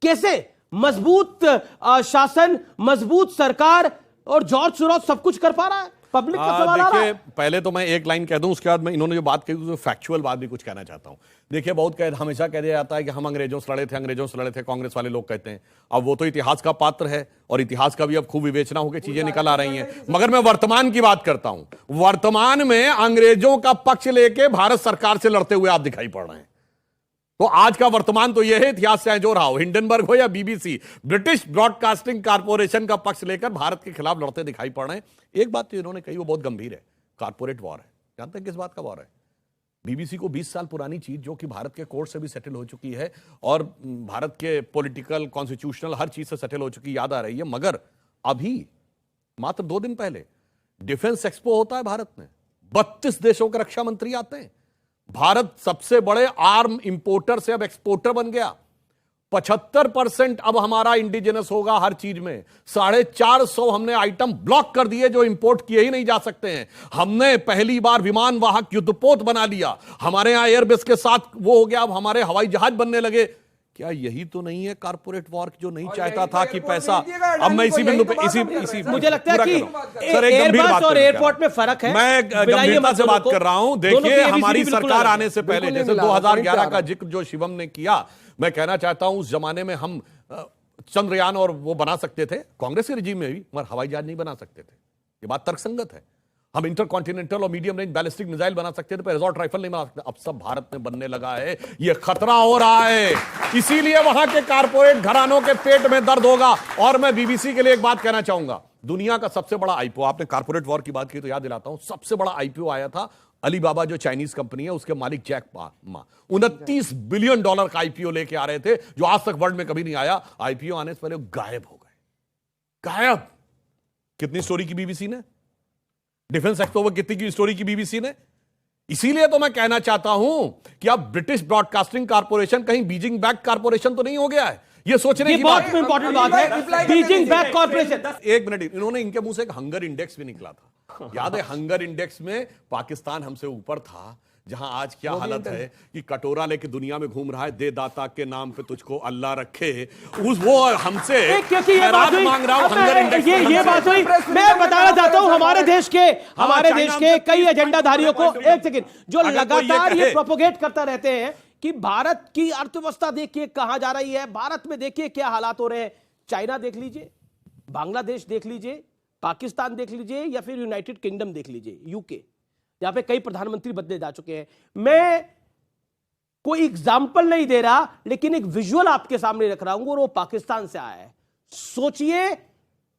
S1: कैसे? मजबूत शासन, मजबूत सरकार, और जॉर्ज सोरोस सब कुछ कर पा रहा है। पब्लिक का सवाल आ रहा है।
S5: पहले तो मैं एक लाइन कह दूं, उसके बाद मैं इन्होंने जो बात कही उसमें फैक्चुअल बात भी कुछ कहना चाहता हूं। देखिए, बहुत हमेशा कह दिया जाता है कि हम अंग्रेजों से लड़े थे, कांग्रेस वाले लोग कहते हैं। अब वो तो इतिहास का पात्र है और इतिहास का भी अब खूब विवेचना होकर चीजें निकल आ रही हैं। मगर मैं वर्तमान की बात करता हूं। वर्तमान में अंग्रेजों का पक्ष लेके भारत सरकार से लड़ते हुए आप दिखाई पड़ रहे हैं। तो आज का वर्तमान तो यह है, इतिहास चाहे जो रहा हो, हिंडनबर्ग हो या बीबीसी, ब्रिटिश ब्रॉडकास्टिंग कारपोरेशन का पक्ष लेकर भारत के खिलाफ लड़ते दिखाई पड़ रहे हैं। एक बात तो इन्होंने कही, वो बहुत गंभीर है, कारपोरेट वॉर है। जानते हैं किस बात का वॉर है? बीबीसी को 20 साल पुरानी चीज, जो कि भारत के कोर्ट से भी सेटल हो चुकी है और भारत के पॉलिटिकल, कॉन्स्टिट्यूशनल हर चीज से सेटल हो चुकी, याद आ रही है। मगर अभी मात्र 2 दिन पहले डिफेंस एक्सपो होता है भारत में, 32 देशों के रक्षा मंत्री आते हैं। भारत सबसे बड़े आर्म इंपोर्टर से अब एक्सपोर्टर बन गया। 75% अब हमारा इंडिजिनस होगा हर चीज में। 450 हमने आइटम ब्लॉक कर दिए जो इंपोर्ट किए ही नहीं जा सकते हैं। हमने पहली बार विमान वाहक युद्धपोत बना लिया। हमारे यहां एयरबेस के साथ वो हो गया, अब हमारे हवाई जहाज बनने लगे। क्या यही तो नहीं है कारपोरेट वॉर जो नहीं चाहता था कि पैसा? अब मैं इसी बिंदु पे इसी
S1: मुझे लगता है कि
S5: सर एक गंभीर बात
S1: और एयरपोर्ट में फर्क है।
S5: मैं गंभीरता से बात कर रहा हूं। देखिए हमारी सरकार आने से पहले, जैसे 2011 का जिक्र जो शिवम ने किया, मैं कहना चाहता हूं उस जमाने में हम चंद्रयान और वो बना सकते थे, कांग्रेस के रिजीम में भी, मगर हवाई जहाज नहीं बना सकते थे। ये बात तर्कसंगत है। हम इंटरकॉन्टिनेंटल और मीडियम रेंज बैलिस्टिक मिसाइल बना सकते थे, पर एसॉल्ट राइफल नहीं बना सकते। अब सब भारत में बनने लगा है, ये खतरा हो रहा है। इसीलिए वहां के कारपोरेट घरानों के पेट में दर्द होगा। और मैं बीबीसी के लिए एक बात कहना चाहूंगा, दुनिया का सबसे बड़ा आईपीओ, आपने कारपोरेट वॉर की बात की तो याद दिलाता हूं, सबसे बड़ा आईपीओ आया था अलीबाबा, जो चाइनीज कंपनी है, उसके मालिक जैक मा 29 बिलियन डॉलर का आईपीओ लेके आ रहे थे, जो आज तक वर्ल्ड में कभी नहीं आया। आईपीओ आने से पहले गायब हो गए, गायब। कितनी स्टोरी की बीबीसी ने, डिफेंस एक्सपो पर कितनी की स्टोरी की बीबीसी ने। इसीलिए तो मैं कहना चाहता हूं कि अब ब्रिटिश ब्रॉडकास्टिंग कारपोरेशन कहीं बीजिंग बैक कारपोरेशन तो नहीं हो गया है। ये सोचने की
S1: बहुत इंपॉर्टेंट बात है, बीजिंग बैक कारपोरेशन।
S5: एक मिनट, इन्होंने इनके मुंह से एक हंगर इंडेक्स भी निकला था, याद है? हंगर इंडेक्स में पाकिस्तान हमसे ऊपर था, जहां आज क्या हालत है कि कटोरा लेके दुनिया में घूम रहा है, दे दाता के नाम पे तुझको अल्लाह रखे, वो हमसे
S1: क्योंकि ये बात हुई,
S5: मांग रहा हूं, हंगर इंडेक्स
S1: ये बात हुई। मैं बताना चाहता हूं हमारे देश के कई एजेंडाधारियों को, एक सेकंड, जो लगातार ये प्रोपोगेट करता रहते हैं कि भारत की अर्थव्यवस्था देखिए कहां जा रही है, भारत में देखिए क्या हालात हो रहे हैं। चाइना देख लीजिए, बांग्लादेश देख लीजिए, पाकिस्तान देख लीजिए, या फिर यूनाइटेड किंगडम देख लीजिए, यूके, जहां पे कई प्रधानमंत्री बदले जा चुके हैं। मैं कोई एग्जाम्पल नहीं दे रहा, लेकिन एक विजुअल आपके सामने रख रहा हूं, और वो पाकिस्तान से आया है। सोचिए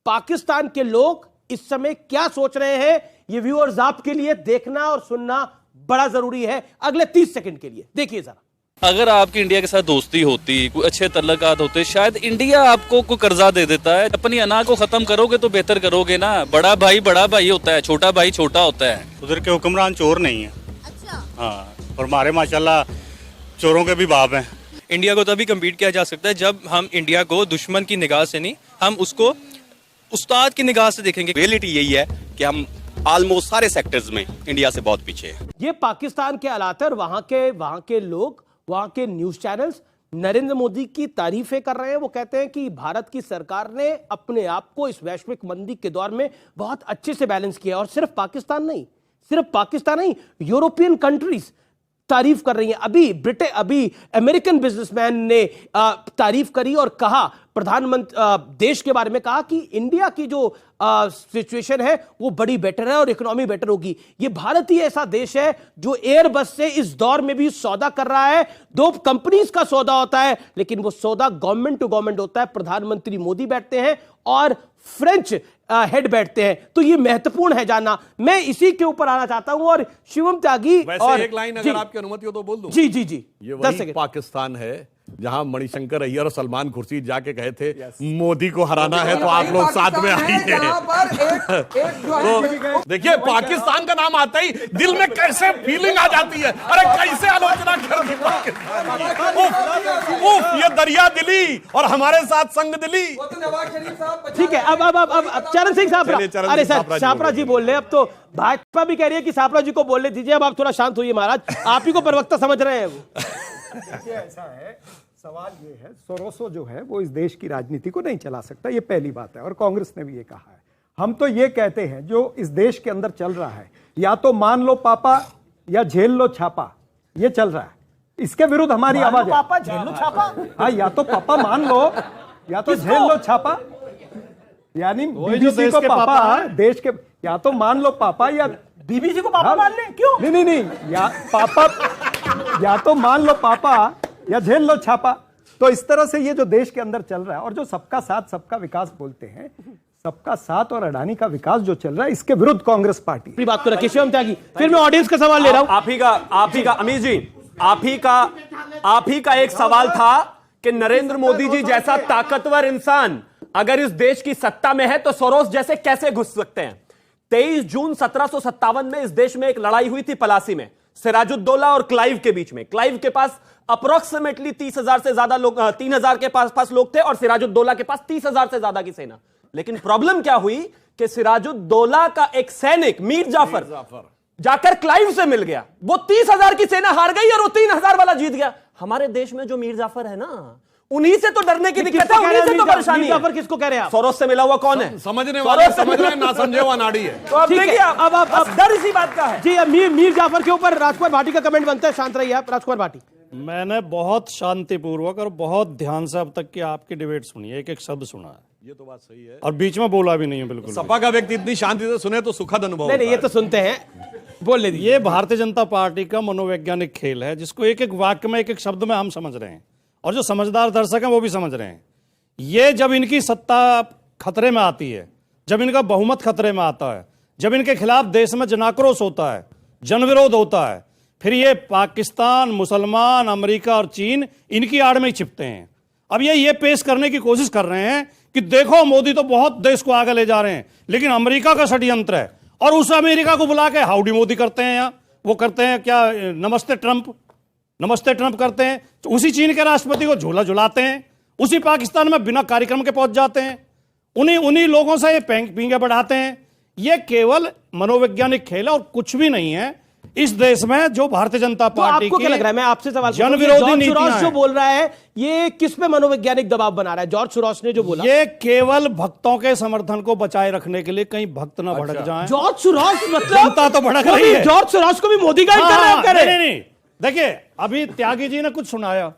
S1: पाकिस्तान के लोग इस समय क्या सोच रहे हैं। ये व्यूअर्स आपके लिए देखना और सुनना बड़ा जरूरी है अगले 30 सेकंड के लिए। देखिए जरा,
S13: अगर आपकी इंडिया के साथ दोस्ती होती, कोई अच्छे तल्लुकात होते, शायद इंडिया आपको कोई कर्जा दे देता है। अपनी अना को खत्म करोगे तो बेहतर करोगे ना। बड़ा भाई होता है, छोटा भाई छोटा होता है।
S14: उधर के हुक्मरान चोर नहीं है। अच्छा। हाँ, और हमारे माशाल्लाह चोरों के भी बाप हैं।
S13: इंडिया को तभी कम्पीट किया जा सकता है जब हम इंडिया को दुश्मन की निगाह से नहीं, हम उसको उस्ताद की निगाह से देखेंगे।
S15: रियलिटी यही है कि हम ऑलमोस्ट सारे सेक्टर्स में इंडिया से बहुत पीछे है।
S1: ये पाकिस्तान के हालात है, और वहां के लोग, वहां के न्यूज चैनल्स नरेंद्र मोदी की तारीफें कर रहे हैं। वो कहते हैं कि भारत की सरकार ने अपने आप को इस वैश्विक मंदी के दौर में बहुत अच्छे से बैलेंस किया। और सिर्फ पाकिस्तान नहीं, यूरोपियन कंट्रीज तारीफ कर रही हैं। अभी अमेरिकन बिजनेसमैन ने तारीफ करी और कहा, प्रधानमंत्री देश के बारे में कहा कि इंडिया की जो सिचुएशन है वो बड़ी बेटर है और इकोनॉमी बेटर होगी। ये भारत ही ऐसा देश है जो एयरबस से इस दौर में भी सौदा कर रहा है। 2 कंपनीज का सौदा होता है, लेकिन वो सौदा गवर्नमेंट टू गवर्नमेंट होता है। प्रधानमंत्री मोदी बैठते हैं और फ्रेंच हेड बैठते हैं। तो ये महत्वपूर्ण है जानना। मैं इसी के ऊपर आना चाहता हूं, और शिवम त्यागी,
S5: और एक लाइन अगर आपकी अनुमति हो तो बोल दूं।
S1: जी,
S5: ये वही पाकिस्तान है जहां मणिशंकर अय्यर और सलमान खुर्शीद जाके कहे थे मोदी को हराना है तो आप लोग साथ में आइए। तो देखिए, पाकिस्तान का नाम आता ही दिल में कैसे फीलिंग आ जाती है। अरे कैसे आलोचना कर दी पाकिस्तान। ये दरिया दिली और हमारे साथ संग दिली।
S1: ठीक है, अब चरण सिंह साहब, अरे सर छापरा जी बोल रहे हैं। अब तो भाजपा भी कह रही है कि छापरा जी को बोलने दीजिए। अब आप थोड़ा शांत होइए महाराज, आप ही को प्रवक्ता समझ रहे हैं वो।
S11: ऐसा है, सवाल ये है, सोरोसो जो है वो इस देश की राजनीति को नहीं चला सकता, ये पहली बात है, और कांग्रेस ने भी ये कहा है। हम तो ये कहते हैं जो इस देश के अंदर चल रहा है, या तो मान लो पापा या झेल लो छापा, ये चल रहा है। इसके विरुद्ध हमारी आवाज है।
S1: पापा झेल लो छापा,
S11: हाँ, या तो पापा मान लो या तो झेल लो छापा, यानी बीबीसी को पापा देश के, या तो मान लो पापा या
S1: बीबीसी को पापा मान ले। क्यों?
S11: नहीं, या पापा, या तो मान लो पापा या झेल लो छापा। तो इस तरह से ये जो देश के अंदर चल रहा है, और जो सबका साथ सबका विकास बोलते हैं, सबका साथ और अडानी का विकास जो चल रहा है, इसके विरुद्ध कांग्रेस पार्टी
S1: बात को रखिए। शिवम त्यागी, फिर मैं ऑडियंस का सवाल ले रहा हूं।
S12: आप ही का अमीर जी, आप ही का एक सवाल था कि नरेंद्र मोदी जी जैसा ताकतवर इंसान अगर इस देश की सत्ता में है तो सोरोस जैसे कैसे घुस सकते हैं। 23 जून 1757 में इस देश में एक लड़ाई हुई थी पलासी में, सिराजुद्दौला और क्लाइव के बीच में। क्लाइव के पास अप्रोक्सीमेटली 30,000 से ज्यादा लोग, 3,000 के पास लोग थे, और सिराजुद्दौला के पास 30,000 से ज्यादा की सेना। लेकिन प्रॉब्लम क्या हुई कि सिराजुद्दौला का एक सैनिक मीर जाफर जाकर क्लाइव से मिल गया। वो 30,000 की सेना हार गई और वो 3,000 वाला जीत गया। हमारे देश में जो मीर जाफर है ना, उन्हीं से तो डरने की दिक्कत है, उन्हीं से तो परेशानी है।
S1: जाफर किसको कह रहे हैं आप?
S12: सोरोस से मिला हुआ कौन है?
S5: समझने वाले समझ रहे हैं, ना समझे हुआ नाड़ी है।
S12: तो अब देखिए, अब डर इसी बात का है।
S1: जी, अब मीर जाफर के ऊपर राजकुमार भाटी का कमेंट बनता है। शांत रहिए आप, राजकुमार भाटी।
S2: मैंने बहुत शांतिपूर्वक और बहुत ध्यान से अब तक की आपकी डिबेट सुनी है, एक एक शब्द सुना है,
S5: ये तो बात सही है,
S2: और बीच में बोला भी नहीं है बिल्कुल।
S5: सपा का व्यक्ति इतनी शांति से सुने तो सुखद अनुभव।
S1: नहीं, ये तो सुनते हैं, बोल ले।
S2: ये भारतीय जनता पार्टी का मनोवैज्ञानिक खेल है, जिसको एक एक वाक्य में, एक एक शब्द में हम समझ रहे हैं, और जो समझदार दर्शक हैं वो भी समझ रहे हैं। ये जब इनकी सत्ता खतरे में आती है, जब इनका बहुमत खतरे में आता है, जब इनके खिलाफ देश में जनाक्रोश होता है, जनविरोध होता है, फिर ये पाकिस्तान, मुसलमान, अमेरिका और चीन इनकी आड़ में ही छिपते हैं। अब ये पेश करने की कोशिश कर रहे हैं कि देखो मोदी तो बहुत देश को आगे ले जा रहे हैं, लेकिन अमेरिका का षड्यंत्र है, और उस अमेरिका को बुला के हाउडी मोदी करते हैं। यहाँ वो करते हैं क्या, नमस्ते ट्रंप करते हैं। तो उसी चीन के राष्ट्रपति को झूला झुलाते हैं, उसी पाकिस्तान में बिना कार्यक्रम के पहुंच जाते हैं, उन्हीं लोगों से ये पींगे बढ़ाते हैं। ये केवल मनोवैज्ञानिक खेल है और कुछ भी नहीं है इस देश में। जो भारतीय जनता पार्टी
S1: आपको क्या लग रहा है, मैं आपसे सवाल
S2: जन विरोधी नीतियां
S1: जो बोल रहा है, ये किस पे मनोवैज्ञानिक दबाव बना रहा है? जॉर्ज सोरोस ने जो बोला,
S2: ये केवल भक्तों के समर्थन को बचाए रखने के लिए, कहीं भक्त ना भड़क जाएं।
S1: जॉर्ज सोरोस मतलब
S2: जनता तो भड़क रही है।
S1: जॉर्ज सोरोस को भी मोदी का ही कर रहे हैं।
S2: नहीं, देखिए अभी त्यागी जी ने कुछ सुनाया,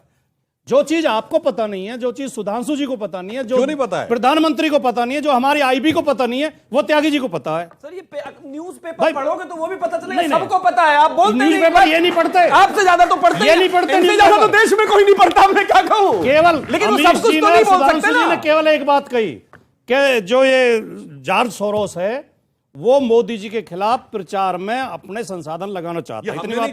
S2: जो चीज आपको पता नहीं है, जो चीज सुधांशु जी को पता नहीं है, जो
S5: नहीं पता है,
S2: प्रधानमंत्री को पता नहीं है, जो हमारी आईबी को पता नहीं है, वो त्यागी जी को पता है।
S12: सर ये न्यूज़पेपर पढ़ोगे तो वो भी पता चलेगा, सबको पता है। आप बोलते
S2: न्यूज़पेपर ये नहीं पढ़ते,
S12: आपसे ज्यादा तो पढ़ते,
S2: ये नहीं पढ़ते,
S12: इनसे ज्यादा तो देश में कोई नहीं पढ़ता। मैं क्या कहूं,
S2: केवल
S12: लेकिन वो सब कुछ तो नहीं बोल सकते ना।
S2: केवल एक बात कही कि जो ये जॉर्ज सोरोस है वो मोदी जी के खिलाफ प्रचार में अपने संसाधन लगाना चाहता है। इतनी बात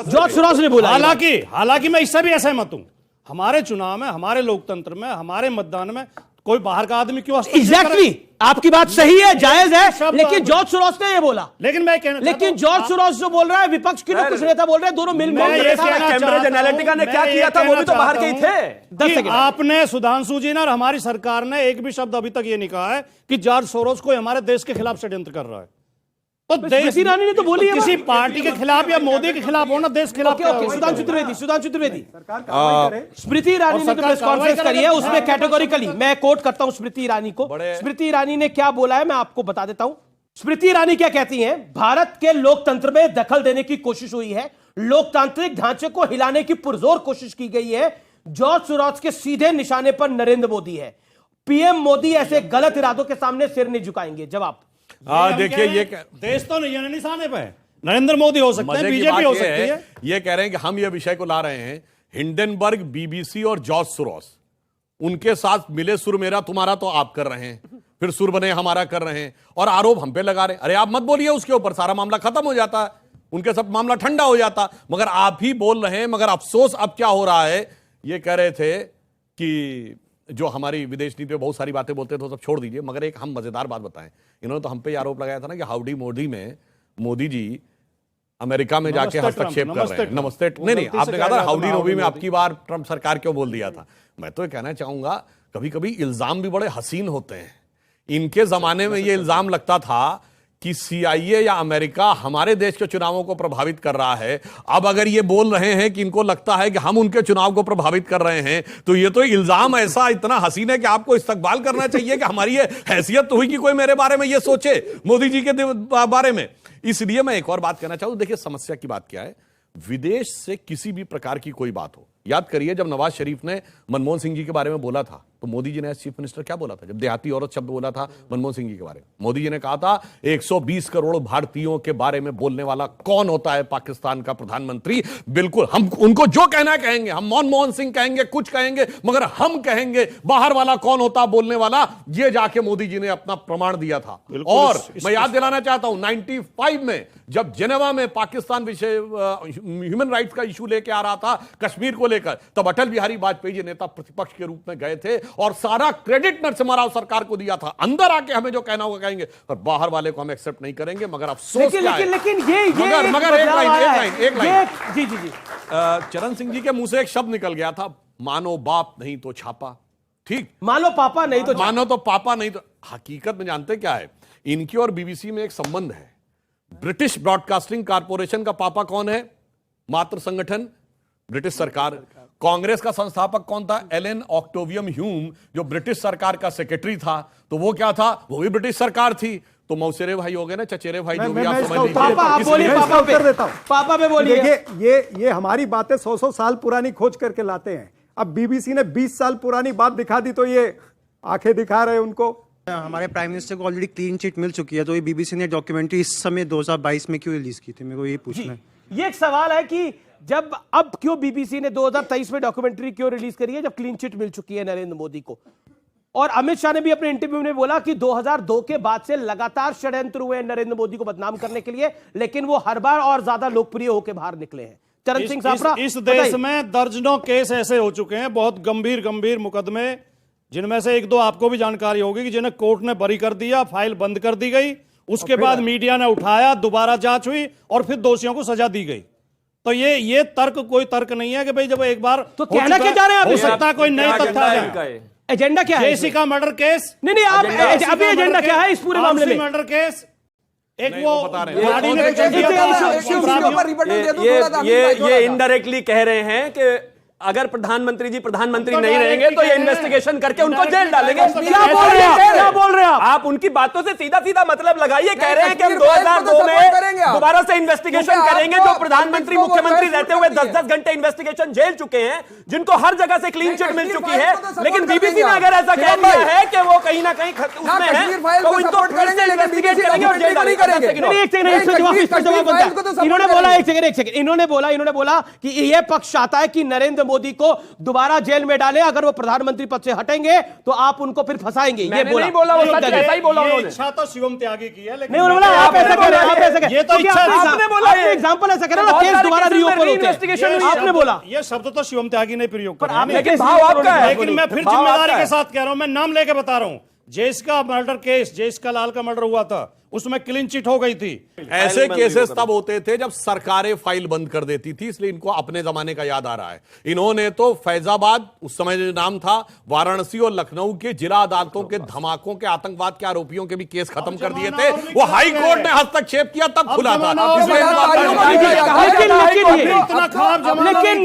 S1: जॉर्ज सोरोस ने बोला।
S2: हालांकि मैं इससे भी असहमत हूं। हमारे चुनाव में, हमारे लोकतंत्र में, हमारे मतदान में कोई बाहर का आदमी क्यों
S1: एग्जैक्टली आपकी बात सही है, जायज है, लेकिन जॉर्ज सोरोस ने ये बोला। लेकिन जॉर्ज सोरोस जो बोल रहा है, विपक्ष के कुछ नेता बोल रहे हैं, दोनों मिल
S12: कैम्ब्रिज एनालिटिका ने क्या किया था, वो भी तो बाहर के ही थे।
S2: आपने, सुधांशु जी ने और हमारी सरकार ने एक भी शब्द अभी तक ये नहीं कहा है कि जॉर्ज सोरोस कोई हमारे देश के खिलाफ षड्यंत्र कर रहा है। तो
S1: स्मृति ईरानी ने तो बोली है,
S2: किसी पार्टी के खिलाफ या मोदी के खिलाफ हो ना, देश के खिलाफ।
S1: सुधांशु त्रिवेदी स्मृति ईरानी ने प्रेस कॉन्फ्रेंस करी है, उसमें कैटेगोरिकली मैं कोट करता हूं स्मृति ईरानी को। स्मृति ईरानी ने क्या बोला है मैं आपको बता देता हूं। स्मृति ईरानी क्या कहती हैं, भारत के लोकतंत्र में दखल देने की कोशिश हुई है, लोकतांत्रिक ढांचे को हिलाने की पुरजोर कोशिश की गई है। जॉर्ज सोरोस के सीधे निशाने पर नरेंद्र मोदी है। पीएम मोदी ऐसे गलत इरादों के सामने सिर नहीं झुकाएंगे। जवाब
S5: देखिए, ये
S2: देश तो नहीं है निशाने पे, नरेंद्र मोदी हो सकते हैं, बीजेपी हो सकती है।
S5: ये कह रहे हैं कि हम ये विषय को ला रहे हैं, हिंडनबर्ग, बीबीसी और जॉर्ज सोरोस उनके साथ मिले सुर मेरा तुम्हारा तो आप कर रहे हैं, फिर सुर बने हमारा कर रहे हैं, और आरोप हम पे लगा रहे हैं। अरे आप मत बोलिए उसके ऊपर, सारा मामला खत्म हो जाता है, उनके सब मामला ठंडा हो जाता, मगर आप ही बोल रहे हैं। मगर अफसोस अब क्या हो रहा है, ये कह रहे थे कि जो हमारी विदेश नीति में बहुत सारी बातें बोलते थे वो सब छोड़ दीजिए, मगर एक हम मजेदार बात बताएं। इन्होंने तो हम पे आरोप लगाया था ना कि हाउडी मोदी में मोदी जी अमेरिका में जाके हस्तक्षेप कर रहे हैं। नमस्ते नहीं, आपने कहा था हाउडी मोदी में आपकी बार ट्रंप सरकार क्यों बोल दिया था। मैं तो ये कहना चाहूंगा, कभी कभी इल्जाम भी बड़े हसीन होते हैं। इनके जमाने में ये इल्जाम लगता था कि सीआईए या अमेरिका हमारे देश के चुनावों को प्रभावित कर रहा है। अब अगर ये बोल रहे हैं कि इनको लगता है कि हम उनके चुनाव को प्रभावित कर रहे हैं, तो ये तो इल्जाम ऐसा इतना हसीन है कि आपको इस्तकबाल करना चाहिए कि हमारी ये हैसियत तो हुई कि कोई मेरे बारे में ये सोचे, मोदी जी के बारे में। इसलिए मैं एक और बात कहना चाहूं, देखिए समस्या की बात क्या है, विदेश से किसी भी प्रकार की कोई बात हो, याद करिए जब नवाज शरीफ ने मनमोहन सिंह जी के बारे में बोला था तो मोदी जी ने एज चीफ मिनिस्टर क्या बोला था, जब देहाती औरत शब्द बोला था मनमोहन सिंह जी के बारे में, मोदी जी ने कहा था 120 करोड़ भारतीयों के बारे में बोलने वाला कौन होता है पाकिस्तान का प्रधानमंत्री। बिल्कुल, हम उनको जो कहना कहेंगे, हम मनमोहन सिंह कहेंगे, कुछ कहेंगे, मगर हम कहेंगे बाहर वाला कौन होता बोलने वाला, ये जाके मोदी जी ने अपना प्रमाण दिया था। और मैं याद दिलाना चाहता हूं 95 में जब जेनेवा में पाकिस्तान विषय ह्यूमन राइट्स का इशू लेके आ रहा था कश्मीर को लेकर, तब अटल बिहारी वाजपेयी जी नेता प्रतिपक्ष के रूप में गए थे और सारा क्रेडिट नरसिम्हा राव सरकार को दिया था। अंदर आके हमें जो कहना होगा कहेंगे, पर बाहर वाले को हम एक्सेप्ट नहीं करेंगे। मगर अफसोस क्या है,
S1: लेकिन ये
S5: मगर एक लाइन
S1: जी
S5: चरण सिंह जी के मुंह से एक शब्द निकल गया था, मानो बाप नहीं तो छापा। ठीक,
S1: मानो पापा नहीं तो
S5: मानो तो पापा नहीं तो। हकीकत में जानते क्या है, इनकी और बीबीसी में एक संबंध है। ब्रिटिश ब्रॉडकास्टिंग कारपोरेशन का पापा कौन है, मात्र संगठन ब्रिटिश सरकार। कांग्रेस का संस्थापक कौन था? एलन ऑक्टेवियम ह्यूम, जो ब्रिटिश सरकार का सेक्रेटरी था। तो वो क्या था? वो भी ब्रिटिश सरकार थी। तो मौसेरे भाई हो गए ना, चचेरे भाई, जो भी आप समझ लीजिए।
S11: पापा आप बोलिए, पापा पे देता हूं।
S1: पापा पे बोलिए।
S11: देखिए ये हमारी बातें 100 साल पुरानी खोज करके लाते हैं। अब बीबीसी ने 20 साल पुरानी बात दिखा दी तो ये आंखें दिखा रहे उनको।
S16: हमारे प्राइम मिनिस्टर को ऑलरेडी क्लीन चिट मिल चुकी है, तो ये बीबीसी ने डॉक्यूमेंट्री इस समय 2022 में क्यों रिलीज की थी? मेरे को ये पूछना है।
S1: ये एक सवाल है कि जब अब क्यों बीबीसी ने 2023 में डॉक्यूमेंट्री क्यों रिलीज करी है, जब क्लीन चिट मिल चुकी है नरेंद्र मोदी को। और अमित शाह ने भी अपने इंटरव्यू में बोला कि 2002 के बाद से लगातार षड्यंत्र हुए नरेंद्र मोदी को बदनाम करने के लिए, लेकिन वो हर बार और ज्यादा लोकप्रिय होकर बाहर निकले हैं। चरण सिंह साफरा,
S2: इस देश में दर्जनों केस ऐसे हो चुके हैं, बहुत गंभीर मुकदमे, जिनमें से एक दो आपको भी जानकारी होगी कि जिन्हें कोर्ट ने बरी कर दिया, फाइल बंद कर दी गई, उसके बाद मीडिया ने उठाया, दोबारा जांच हुई और फिर दोषियों को सजा दी गई। तो ये तर्क कोई तर्क नहीं है कि भाई जब एक बार
S1: तो कहना क्या जा रहे हैं आप?
S2: हो सकता है कोई नई तथ्य आ जाए।
S1: एजेंडा क्या है?
S2: जेसी का मर्डर केस। नहीं
S1: आप अभी एजेंडा क्या है इस पूरे मामले में?
S2: मर्डर केस, एक वो
S12: बता रहे हैं, ये इनडायरेक्टली कह रहे हैं कि अगर प्रधानमंत्री जी प्रधानमंत्री नहीं रहेंगे तो ये इन्वेस्टिगेशन करके उनको जेल डालेंगे। क्या बोल रहे हैं आप? उनकी बातों से सीधा सीधा मतलब लगाइए। कह रहे हैं कि हम 2002 में दोबारा से इन्वेस्टिगेशन करेंगे। जो प्रधानमंत्री मुख्यमंत्री रहते हुए 10-10 घंटे इन्वेस्टिगेशन जेल चुके हैं, जिनको हर जगह से क्लीन चिट मिल चुकी है, लेकिन बीबीसी ने अगर ऐसा कह दिया है कि वो कहीं ना कहीं उसमें है, तो इनको फिर से इन्वेस्टिगेट करेंगे और जेल डालेंगे।
S1: इन्होंने बोला कि यह पक्ष आता है कि नरेंद्र मोदी को दोबारा जेल में डालें, अगर वो प्रधानमंत्री पद से हटेंगे तो आप उनको फिर फंसाएंगे। ये बोला,
S12: नहीं बोला, वो सच ऐसा ही बोला उन्होंने।
S2: इच्छा तो शिवम त्यागी की है, लेकिन
S1: नहीं बोला आप ऐसा कह रहे हैं, आप ऐसा कह रहे हैं।
S2: ये तो इच्छा
S1: आपने बोला, एग्जांपल ऐसा कह रहे हैं, केस दोबारा रीओपन होते हैं। आपने बोला
S2: ये शब्द तो शिवम त्यागी ने प्रयोग किया,
S12: लेकिन भाव आपका है।
S2: लेकिन मैं फिर जिम्मेदारी के साथ कह रहा हूं, मैं नाम लेके बता रहा हूं। जेस का मर्डर केस, जेस का लाल का मर्डर हुआ था, उसमें क्लीन चिट हो गई थी।
S5: ऐसे केसेस तब होते थे जब सरकारें फाइल बंद कर देती थी, इसलिए इनको अपने जमाने का याद आ रहा है। इन्होंने तो फैजाबाद, उस समय जो नाम था, वाराणसी और लखनऊ के जिला अदालतों के धमाकों के आतंकवाद के आरोपियों के भी केस खत्म कर दिए थे। वो हाई कोर्ट ने हस्तक्षेप किया, तब खुला था।
S1: लेकिन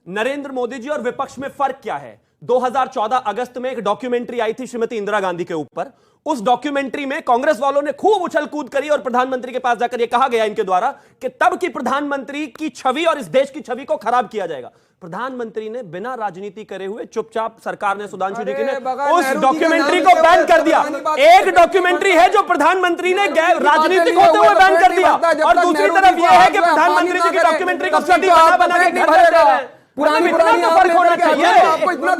S12: नरेंद्र मोदी जी और विपक्ष में फर्क क्या है? 2014 अगस्त में एक डॉक्यूमेंट्री आई थी श्रीमती इंदिरा गांधी के ऊपर। उस डॉक्यूमेंट्री में कांग्रेस वालों ने खूब उछल कूद करी और प्रधानमंत्री के पास जाकर यह कहा गया इनके द्वारा कि तब की प्रधानमंत्री की छवि और इस देश की छवि को खराब किया जाएगा। प्रधानमंत्री ने बिना राजनीति करे हुए चुपचाप, सरकार ने, सुधांशु जी ने उस डॉक्यूमेंट्री को बैन कर दिया। एक डॉक्यूमेंट्री है जो प्रधानमंत्री ने राजनीतिक होते हुए बैन कर दिया, और दूसरी तरफ यह है कि प्रधानमंत्री जी की डॉक्यूमेंट्री को बना के घर ले रहे हैं।
S1: पुरानी फर्क होना चाहिए।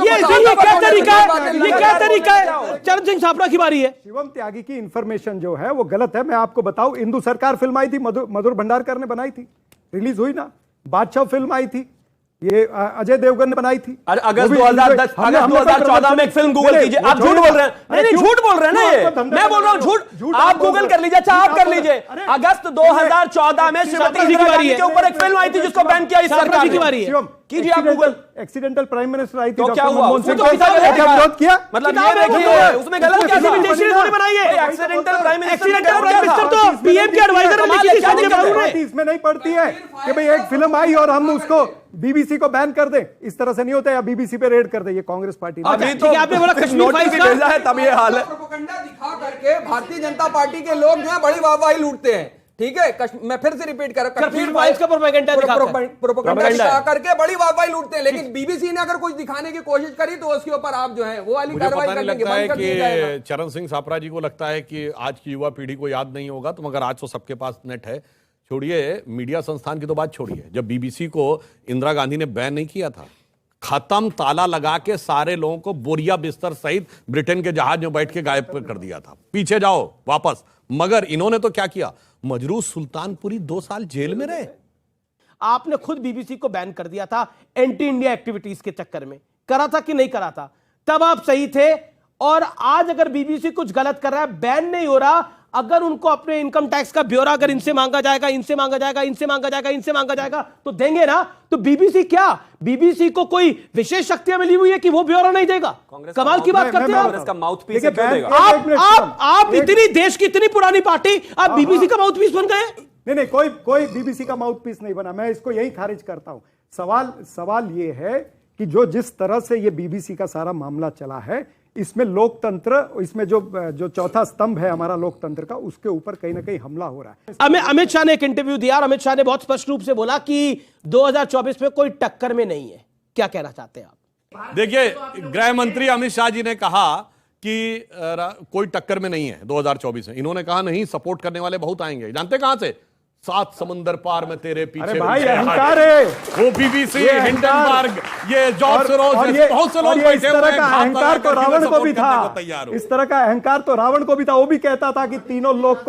S1: ये क्या तरीका है? ये क्या तरीका है? चरण सिंह साफरा की बारी है।
S11: शिवम त्यागी की इंफॉर्मेशन जो है वो गलत है। मैं आपको बताऊं, हिंदू सरकार फिल्म आई थी, मधुर भंडारकर ने बनाई थी, रिलीज हुई ना। बादशाह फिल्म आई थी, ये अजय देवगन ने बनाई थी।
S12: अरे अगस्त 2014 में एक फिल्म गूगल कीजिए। आप झूठ बोल रहे हैं। नहीं, झूठ बोल रहे हैं ना ये। मैं बोल रहा हूँ झूठ। आप गूगल कर लीजिए। अच्छा, आप कर लीजिए। अगस्त 2014 में श्रीमती इंदिरा गांधी के ऊपर एक फिल्म आई थी जिसको बैन किया इस सरकार ने। कीजिए आप Google.
S11: Accidental prime minister I थी,
S12: तो क्या हुआ?
S11: विरोध किया।
S12: मतलब ये देखिए, उसमें गलत क्या बनाई है? एक्सीडेंटल प्राइम मिनिस्टर
S1: तो पीएम के एडवाइजर
S11: इसमें नहीं पड़ती है कि भाई एक फिल्म आई और हम उसको बीबीसी को बैन कर दें। इस तरह से नहीं होता, या बीबीसी पे रेड कर दे। ये कांग्रेस पार्टी
S12: अभी तो आपने बोला कश्मीर फाइल्स का भेजा है, तब ये हाल है।
S3: प्रोपेगेंडा दिखा करके भारतीय जनता पार्टी के लोग जो है बड़ी वाहवाही लूटते हैं। ठीक है, मैं फिर से रिपीट कर रहा हूं,
S1: कश्मीर फाइल्स का प्रोपेगेंडा
S3: दिखा करके बड़ी वाहवाही लूटते हैं। लेकिन बीबीसी ने अगर कुछ दिखाने की कोशिश करी तो उसके ऊपर आप जो है वो वाली कार्रवाई कर लेंगे, बंद कर दिया जाएगा।
S5: चरण सिंह साफरा जी को लगता है कि आज की युवा पीढ़ी को याद नहीं होगा, तो मगर आज तो सबके पास नेट है। छोड़िए मीडिया संस्थान की तो बात छोड़िए, जब बीबीसी को इंदिरा गांधी ने बैन नहीं किया था, खत्म, ताला लगा के सारे लोगों को बोरिया बिस्तर सहित ब्रिटेन के जहाज में बैठ के गायब कर दिया था। पीछे जाओ वापस। मगर इन्होंने तो क्या किया? मजरूह सुल्तानपुरी 2 साल जेल में रहे।
S1: आपने खुद बीबीसी को बैन कर दिया था एंटी इंडिया एक्टिविटीज के चक्कर में। करा था कि नहीं करा था? तब आप सही थे। और आज अगर बीबीसी कुछ गलत कर रहा है, बैन नहीं हो रहा, अगर उनको अपने इनकम टैक्स का ब्यौरा अगर इनसे मांगा जाएगा, इनसे मांगा जाएगा, इनसे मांगा जाएगा, इनसे मांगा जाएगा, तो देंगे ना। तो बीबीसी क्या, बीबीसी को कोई विशेष शक्तियां मिली हुई है कि वो ब्यौरा नहीं देगा? कमाल की बात करते हैं आप। इतनी देश की इतनी पुरानी पार्टी, आप बीबीसी का माउथपीस बन गए।
S11: नहीं, कोई बीबीसी का माउथ पीस नहीं बना, मैं इसको यही खारिज करता हूं। सवाल ये है कि जिस तरह से ये बीबीसी का सारा मामला चला है, इसमें लोकतंत्र, इसमें जो चौथा स्तंभ है हमारा लोकतंत्र का, उसके ऊपर कहीं ना कहीं हमला हो रहा है।
S1: अमित शाह ने एक इंटरव्यू दिया और अमित शाह ने बहुत स्पष्ट रूप से बोला कि 2024 में कोई टक्कर में नहीं है। क्या कहना चाहते हैं आप?
S5: देखिए, गृह मंत्री अमित शाह जी ने कहा कि कोई टक्कर में नहीं है 2024 में। इन्होंने कहा नहीं, सपोर्ट करने वाले बहुत आएंगे। जानते कहां से? 7 समंदर पार में तेरे पीछे।
S11: अरे भाई, अहंकार है
S5: वो बीबीसी, हिंडनबर्ग, ये जॉर्ज सोरोस, बहुत से लोग बैठे हुए हैं।
S11: अहंकार तो रावण को भी था, इस तरह का अहंकार तो रावण को भी था। वो भी कहता था कि तीनों लोक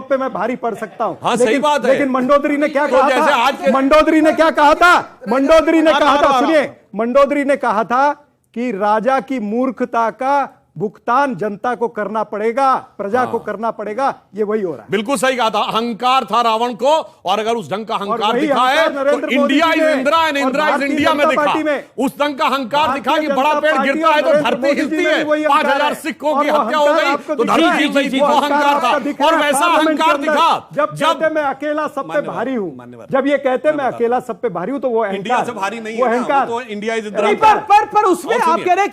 S11: पे मैं भारी पड़ सकता हूं।
S5: हाँ, सही बात है।
S11: लेकिन मंडोदरी ने क्या कहा था? मंडोदरी ने कहा था, सुनिए, मंडोदरी ने कहा था कि राजा की मूर्खता का भुगतान जनता को करना पड़ेगा, प्रजा को करना पड़ेगा। ये वही हो रहा है।
S5: बिल्कुल सही कहा था, अहंकार था रावण को, और अगर उस ढंग का अहंकार दिखा है तो India is Indira and Indira is India में दिखा। उस ढंग का अहंकार दिखा कि बड़ा पेड़ गिरता है तो धरती हिलती है, 5000 सिखों की हत्या हो गई तो धरती हिल गई, वो अहंकार था। और वैसा अहंकार दिखा
S11: जब मैं अकेला सब पे भारी हूं, जब ये कहते मैं अकेला सब पे भारी हूं, तो वो
S5: इंडिया से भारी नहीं है,
S11: अहंकार।
S5: तो इंडिया इज इंदिरा।
S1: पर उसमें आप कह रहे हैं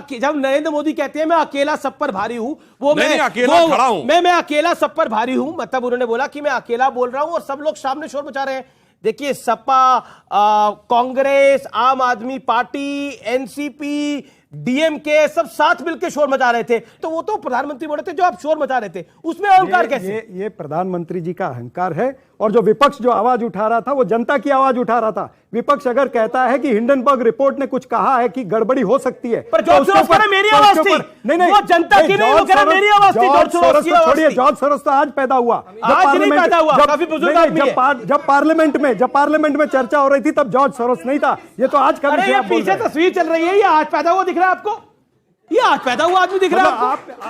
S1: कि जब नरेंद्र मोदी कहते हैं मैं अकेला सब पर भारी हूं, वो
S5: मैं अकेला खड़ा हूं,
S1: मैं अकेला सब पर भारी हूं, मतलब उन्होंने बोला कि मैं अकेला बोल रहा हूं और सब लोग सामने शोर मचा रहे हैं। देखिए, सपा, कांग्रेस, आम आदमी पार्टी, एनसीपी, डीएमके सब साथ मिलकर शोर मचा रहे थे, तो वो तो प्रधानमंत्री बोले थे जो आप शोर मचा रहे थे, उसमें अहंकार कैसे?
S11: ये प्रधानमंत्री जी का अहंकार है। और जो विपक्ष जो आवाज उठा रहा था, वो जनता की आवाज उठा रहा था। विपक्ष अगर कहता है कि हिंडनबर्ग रिपोर्ट ने कुछ कहा है कि गड़बड़ी हो सकती है,
S1: पर जॉर्ज सोरोस कह रहे मेरी आवाज थी, नहीं, वो जनता की नहीं, वो कह रहे मेरी आवाज थी। जॉर्ज सोरोस की
S11: छोड़िए, जॉर्ज सोरोस तो आज पैदा हुआ,
S1: आज नहीं पैदा हुआ, काफी बुजुर्ग आदमी है।
S11: जब पार्लियामेंट में चर्चा हो रही थी तब जॉर्ज सोरोस नहीं था। ये तो आज का विषय।
S1: पीछे तस्वीर चल रही है, ये आज पैदा हुआ दिख रहा है आपको? ये आज पैदा हुआ आदमी दिख रहा है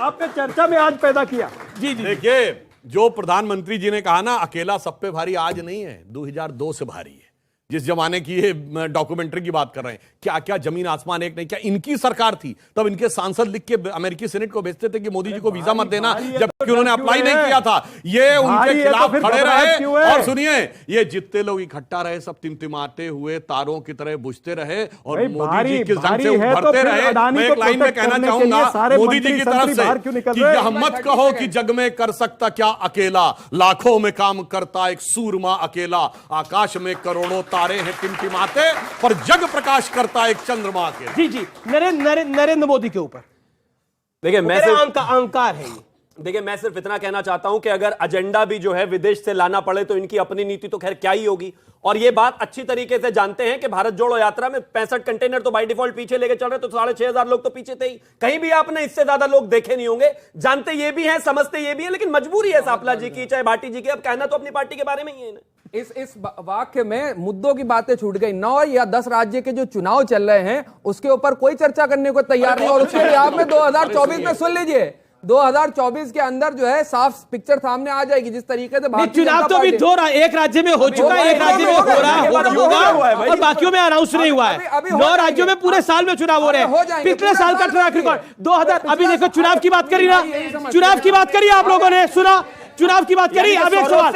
S11: आपने चर्चा में आज पैदा किया।
S1: जी।
S5: देखिए, जो प्रधानमंत्री जी ने कहा ना, अकेला सब पे भारी, आज नहीं है, 2002 से भारी है। जिस जमाने की ये डॉक्यूमेंट्री की बात कर रहे हैं, क्या क्या जमीन आसमान एक नहीं। क्या इनकी सरकार थी तब इनके सांसद लिख के अमेरिकी सेनेट को भेजते थे कि मोदी जी को वीजा मत देना, जबकि उन्होंने अप्लाई नहीं किया था। ये उनके खिलाफ खड़े रहे। और सुनिए, ये जितने लोग इकट्ठा रहे सब टिमटिमाते हुए तारों की तरह बुझते रहे और मोदी जी किस ढंग से उभरते रहे। मैं एक लाइन में कहना चाहूंगा मोदी जी की तरफ से कि यह मत कहो कि जग में कर सकता क्या अकेला, लाखों में काम करता एक सूरमा अकेला, आकाश में करोड़ों तारे हैं टिमटिमाते पर जग प्रकाश करता एक चंद्रमा के।
S1: जी। नरेंद्र मोदी के ऊपर
S12: देखिए, मैं
S1: अहंकार है।
S12: देखिए, मैं सिर्फ इतना कहना चाहता हूं कि अगर एजेंडा भी जो है विदेश से लाना पड़े तो इनकी अपनी नीति तो खैर क्या ही होगी। और ये बात अच्छी तरीके से जानते हैं कि भारत जोड़ो यात्रा में 65 कंटेनर तो बाय डिफॉल्ट पीछे लेके चल रहे, तो 6500 लोग तो पीछे थे ही। कहीं भी आपने इससे ज्यादा लोग देखे नहीं होंगे। जानते ये भी हैं, समझते ये भी है, लेकिन मजबूरी है सापला जी की चाहे भाटी जी की। अब कहना तो अपनी पार्टी के बारे में ही है ना।
S3: इस वाक्य में मुद्दों की बातें छूट गई। 9 या 10 राज्य के जो चुनाव चल रहे हैं उसके ऊपर कोई चर्चा करने को तैयार नहीं। और उसके लिए आप में 2024 में सुन लीजिए, 2024 के अंदर जो है साफ पिक्चर सामने आ जाएगी। जिस तरीके से
S1: चुनाव तो भी एक राज्य में हो चुका है, एक राज्य में होगा और बाकियों में अनाउंस नहीं हुआ है। 9 राज्यों में पूरे साल में चुनाव हो रहे हैं। पिछले साल का ट्रैक रिकॉर्ड 2000। अभी देखो, चुनाव की बात करी ना, चुनाव की बात करी आप लोगों ने, सुना चुनाव की बात करी। अब एक सवाल,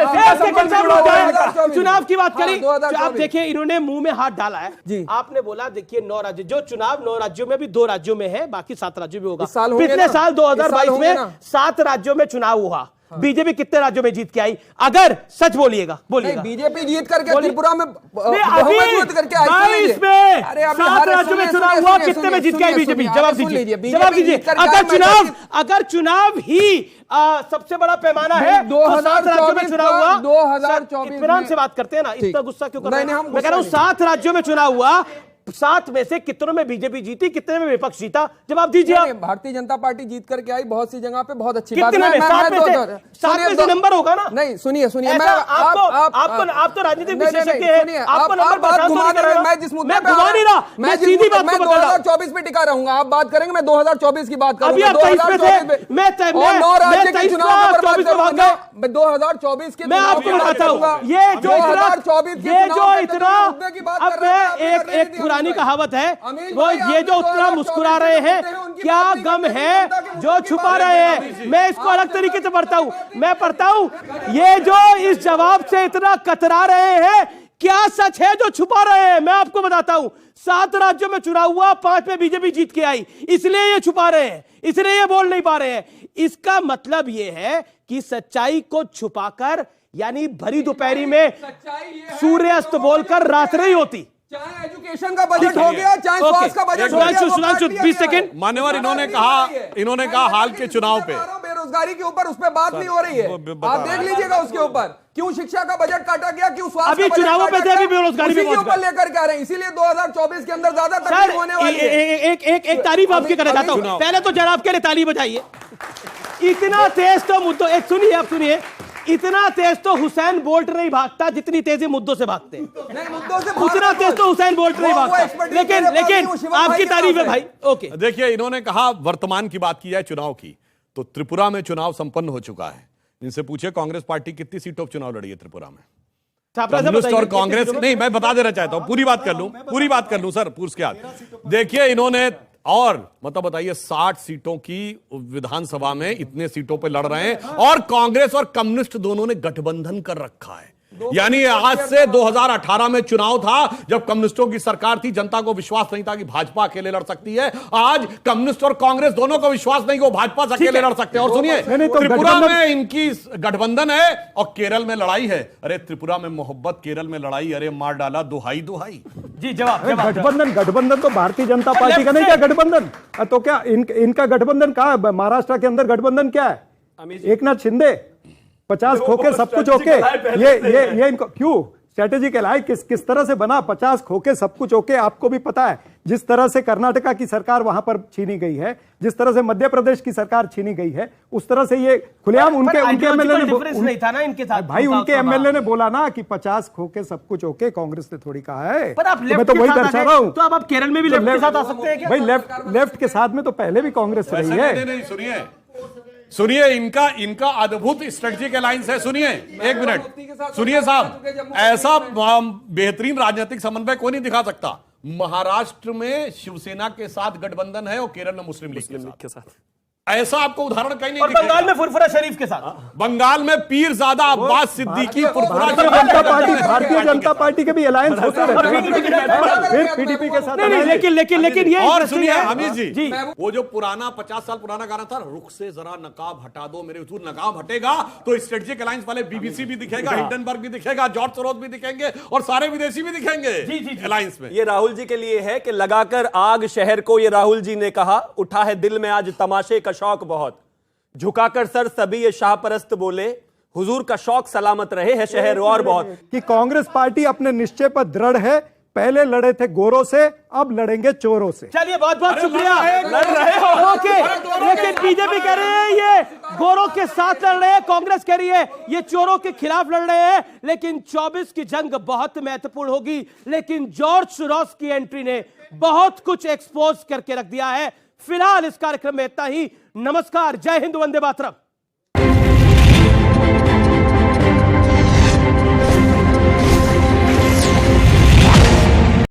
S1: चुनाव की बात करी, आप देखिए इन्होंने मुंह में हाथ डाला है। आपने बोला देखिए 9 राज्य, जो चुनाव 9 राज्यों में भी 2 राज्यों में है, बाकी 7 राज्यों में होगा। पिछले साल 2022 में 7 राज्यों में चुनाव हुआ। बीजेपी कितने राज्यों में जीत के आई? अगर सच बोलिएगा।
S3: बीजेपी जीत करके त्रिपुरा में
S1: बहुमत करके आई। 7 राज्यों में चुनाव हुआ, कितने में जीत के आई बीजेपी? जवाब दीजिए। अगर चुनाव ही सबसे बड़ा पैमाना है, 7 राज्यों में चुनाव हुआ।
S3: 2024
S1: इत्मीनान से बात करते हैं ना, इतना गुस्सा क्यों कर रहे हैं? मैं कह रहा हूं 7 राज्यों में चुनाव हुआ, 7 में से कितनों में बीजेपी जीती, कितने में विपक्ष जीता? जवाब दीजिए आप।
S3: भारतीय जनता पार्टी जीत करके आई बहुत सी जगह पे, बहुत अच्छी
S1: बात है। 7 में से नंबर होगा ना?
S3: नहीं, सुनिए
S1: आप तो राजनीतिक विशेषज्ञ हैं, आपको नंबर
S3: बात घुमा रहे हैं। मैं जिस मुद्दे पे
S1: घुमा नहीं रहा, मैं सीधी बात को बता रहा हूं।
S3: 2024 पे टिका रहूंगा। आप बात करेंगे, मैं 2024 की बात करूंगा।
S1: मैं 9 राज्य के चुनाव पर बात करूंगा।
S3: 2024 के
S1: मैं आपको बताता हूं, ये जो इतना अब मैं एक पुरानी कहावत है वो, ये जो उतना मुस्कुरा रहे हैं क्या गम है जो छुपा रहे हैं। मैं इसको अलग तरीके से पढ़ता हूं, मैं पढ़ता हूं ये जो इस जवाब से इतना कतरा रहे हैं क्या सच है जो छुपा रहे हैं। मैं आपको बताता हूं 7 राज्यों में चुनाव हुआ, 5 में बीजेपी जीत के आई, इसलिए ये छुपा रहे हैं, इसलिए ये बोल नहीं पा रहे हैं। इसका मतलब ये है कि सच्चाई को छुपाकर, यानी भरी दोपहरी में सूर्यास्त बोलकर रात नहीं होती।
S3: चाहे एजुकेशन का बजट हो गया, चाहे स्वास्थ्य का बजट हो गया,
S1: सुधांशु 20 सेकंड।
S5: मान्यवर इन्होंने कहा हाल के चुनाव पे
S3: बेरोजगारी के ऊपर उस पर बात नहीं हो रही है, आप देख लीजिएगा उसके ऊपर क्यों शिक्षा का बजट काटा गया, क्यों स्वास्थ्य
S1: अभी चुनावों पे अभी बेरोजगारी
S3: के ऊपर लेकर के आ रहे हैं, इसीलिए 2024 के अंदर ज्यादा तकलीफ होने वाली है।
S1: एक तारीफ आपकी करना चाहता हूं, पहले तो जनाब के लिए ताली बजाइए। इतना तेज तो मुद्दों, एक सुनिए आप सुनिए, इतना तेज तो हुसैन बोल्ट नहीं भागता जितनी तेजी मुद्दों से भागते हैं। उतना तेज तो हुसैन बोल्ट नहीं भागता, लेकिन आपकी तारीफ है भाई। ओके,
S5: देखिए इन्होंने कहा वर्तमान की बात की जाए चुनाव की, तो त्रिपुरा में चुनाव संपन्न हो चुका है। इनसे पूछे कांग्रेस पार्टी कितनी सीटों पर चुनाव लड़ी है त्रिपुरा में। कम्युनिस्ट और कांग्रेस नहीं, मैं बता देना चाहता हूं, पूरी बात कर लूं सर पूछ के बाद। देखिए इन्होंने और मतलब बताइए 60 सीटों की विधानसभा में इतने सीटों पे लड़ रहे हैं, और कांग्रेस और कम्युनिस्ट दोनों ने गठबंधन कर रखा है। यानी आज से 2018 में चुनाव था जब कम्युनिस्टों की सरकार थी, जनता को विश्वास नहीं था कि भाजपा अकेले लड़ सकती है। आज कम्युनिस्ट और कांग्रेस दोनों को विश्वास नहीं कि वो भाजपा से अकेले लड़ सकते हैं। और सुनिए, त्रिपुरा में इनकी गठबंधन है और केरल में लड़ाई है। अरे त्रिपुरा में मोहब्बत, केरल में लड़ाई, अरे मार डाला, दुहाई दुहाई।
S1: जी जवाब।
S11: गठबंधन तो भारतीय जनता पार्टी का नहीं क्या गठबंधन, तो क्या इनका गठबंधन कहा है? महाराष्ट्र के अंदर गठबंधन क्या है? एकनाथ शिंदे 50 खोखे सब कुछ ओके, ये इनको क्यों स्ट्रेटेजी कहलाए? किस तरह से बना 50 खोखे सब कुछ ओके? आपको भी पता है जिस तरह से कर्नाटका की सरकार वहां पर छीनी गई है, जिस तरह से मध्य प्रदेश की सरकार छीनी गई है, उस तरह से ये खुलेआम उनके एमएलए ने बोला ना कि 50 खोखे सब कुछ ओके। कांग्रेस ने थोड़ी कहा है, मैं तो वही दर्शा रहा हूं।
S1: तो अब आप केरल में भी लेफ्ट के साथ आ सकते हैं क्या?
S11: भाई लेफ्ट के साथ में तो पहले भी कांग्रेस रही है।
S5: सुनिए इनका अद्भुत स्ट्रेटेजिक अलायंस है। सुनिए एक मिनट, सुनिए साहब, ऐसा बेहतरीन राजनीतिक समन्वय कोई नहीं दिखा सकता। महाराष्ट्र में शिवसेना के साथ गठबंधन है और केरल में मुस्लिम लीग के साथ। ऐसा आपको उदाहरण कहीं नहीं दिखेगा।
S1: बंगाल में फुरफुरा शरीफ के साथ,
S5: बंगाल में पीरजादा अब्बास सिद्दीकी
S11: भारतीय जनता पार्टी के भी अलायंस होते रहते हैं, फिर पीडीपी के साथ।
S1: लेकिन ये
S5: और सुनिए हमीद जी, वो जो पुराना 50 साल पुराना गाना था, रुख से जरा नकाब हटा दो मेरे हुजूर, नकाब हटेगा तो स्ट्रेटेजिक अलायंस वाले बीबीसी भी दिखेगा, हिंडनबर्ग भी दिखेगा, जॉर्ज सोरोस भी दिखेंगे और सारे विदेशी भी दिखेंगे अलायंस में।
S12: ये राहुल जी के लिए है कि लगाकर आग शहर को, ये राहुल जी ने कहा, उठा है दिल में आज तमाशे का शौक बहुत, झुकाकर सर सभी ये शाहपरस्त बोले, हुजूर का शौक सलामत रहे है शहर और बहुत।
S11: कि कांग्रेस पार्टी अपने निश्चय पर दृढ़ है। पहले लड़े थे गोरों से, अब लड़ेंगे चोरों से।
S1: चलिए बहुत बहुत शुक्रिया। लड़ रहे हो ओके, लेकिन बीजेपी कह रही है ये गोरों के साथ लड़ रहे हैं, कांग्रेस कह रही है ये चोरों के खिलाफ लड़ रहे हैं। लेकिन 24 की जंग बहुत महत्वपूर्ण होगी। लेकिन जॉर्ज सोरोस की एंट्री ने बहुत कुछ एक्सपोज करके रख दिया है। फिलहाल इस कार्यक्रम में इतना ही। नमस्कार, जय हिंद, वंदे मातरम।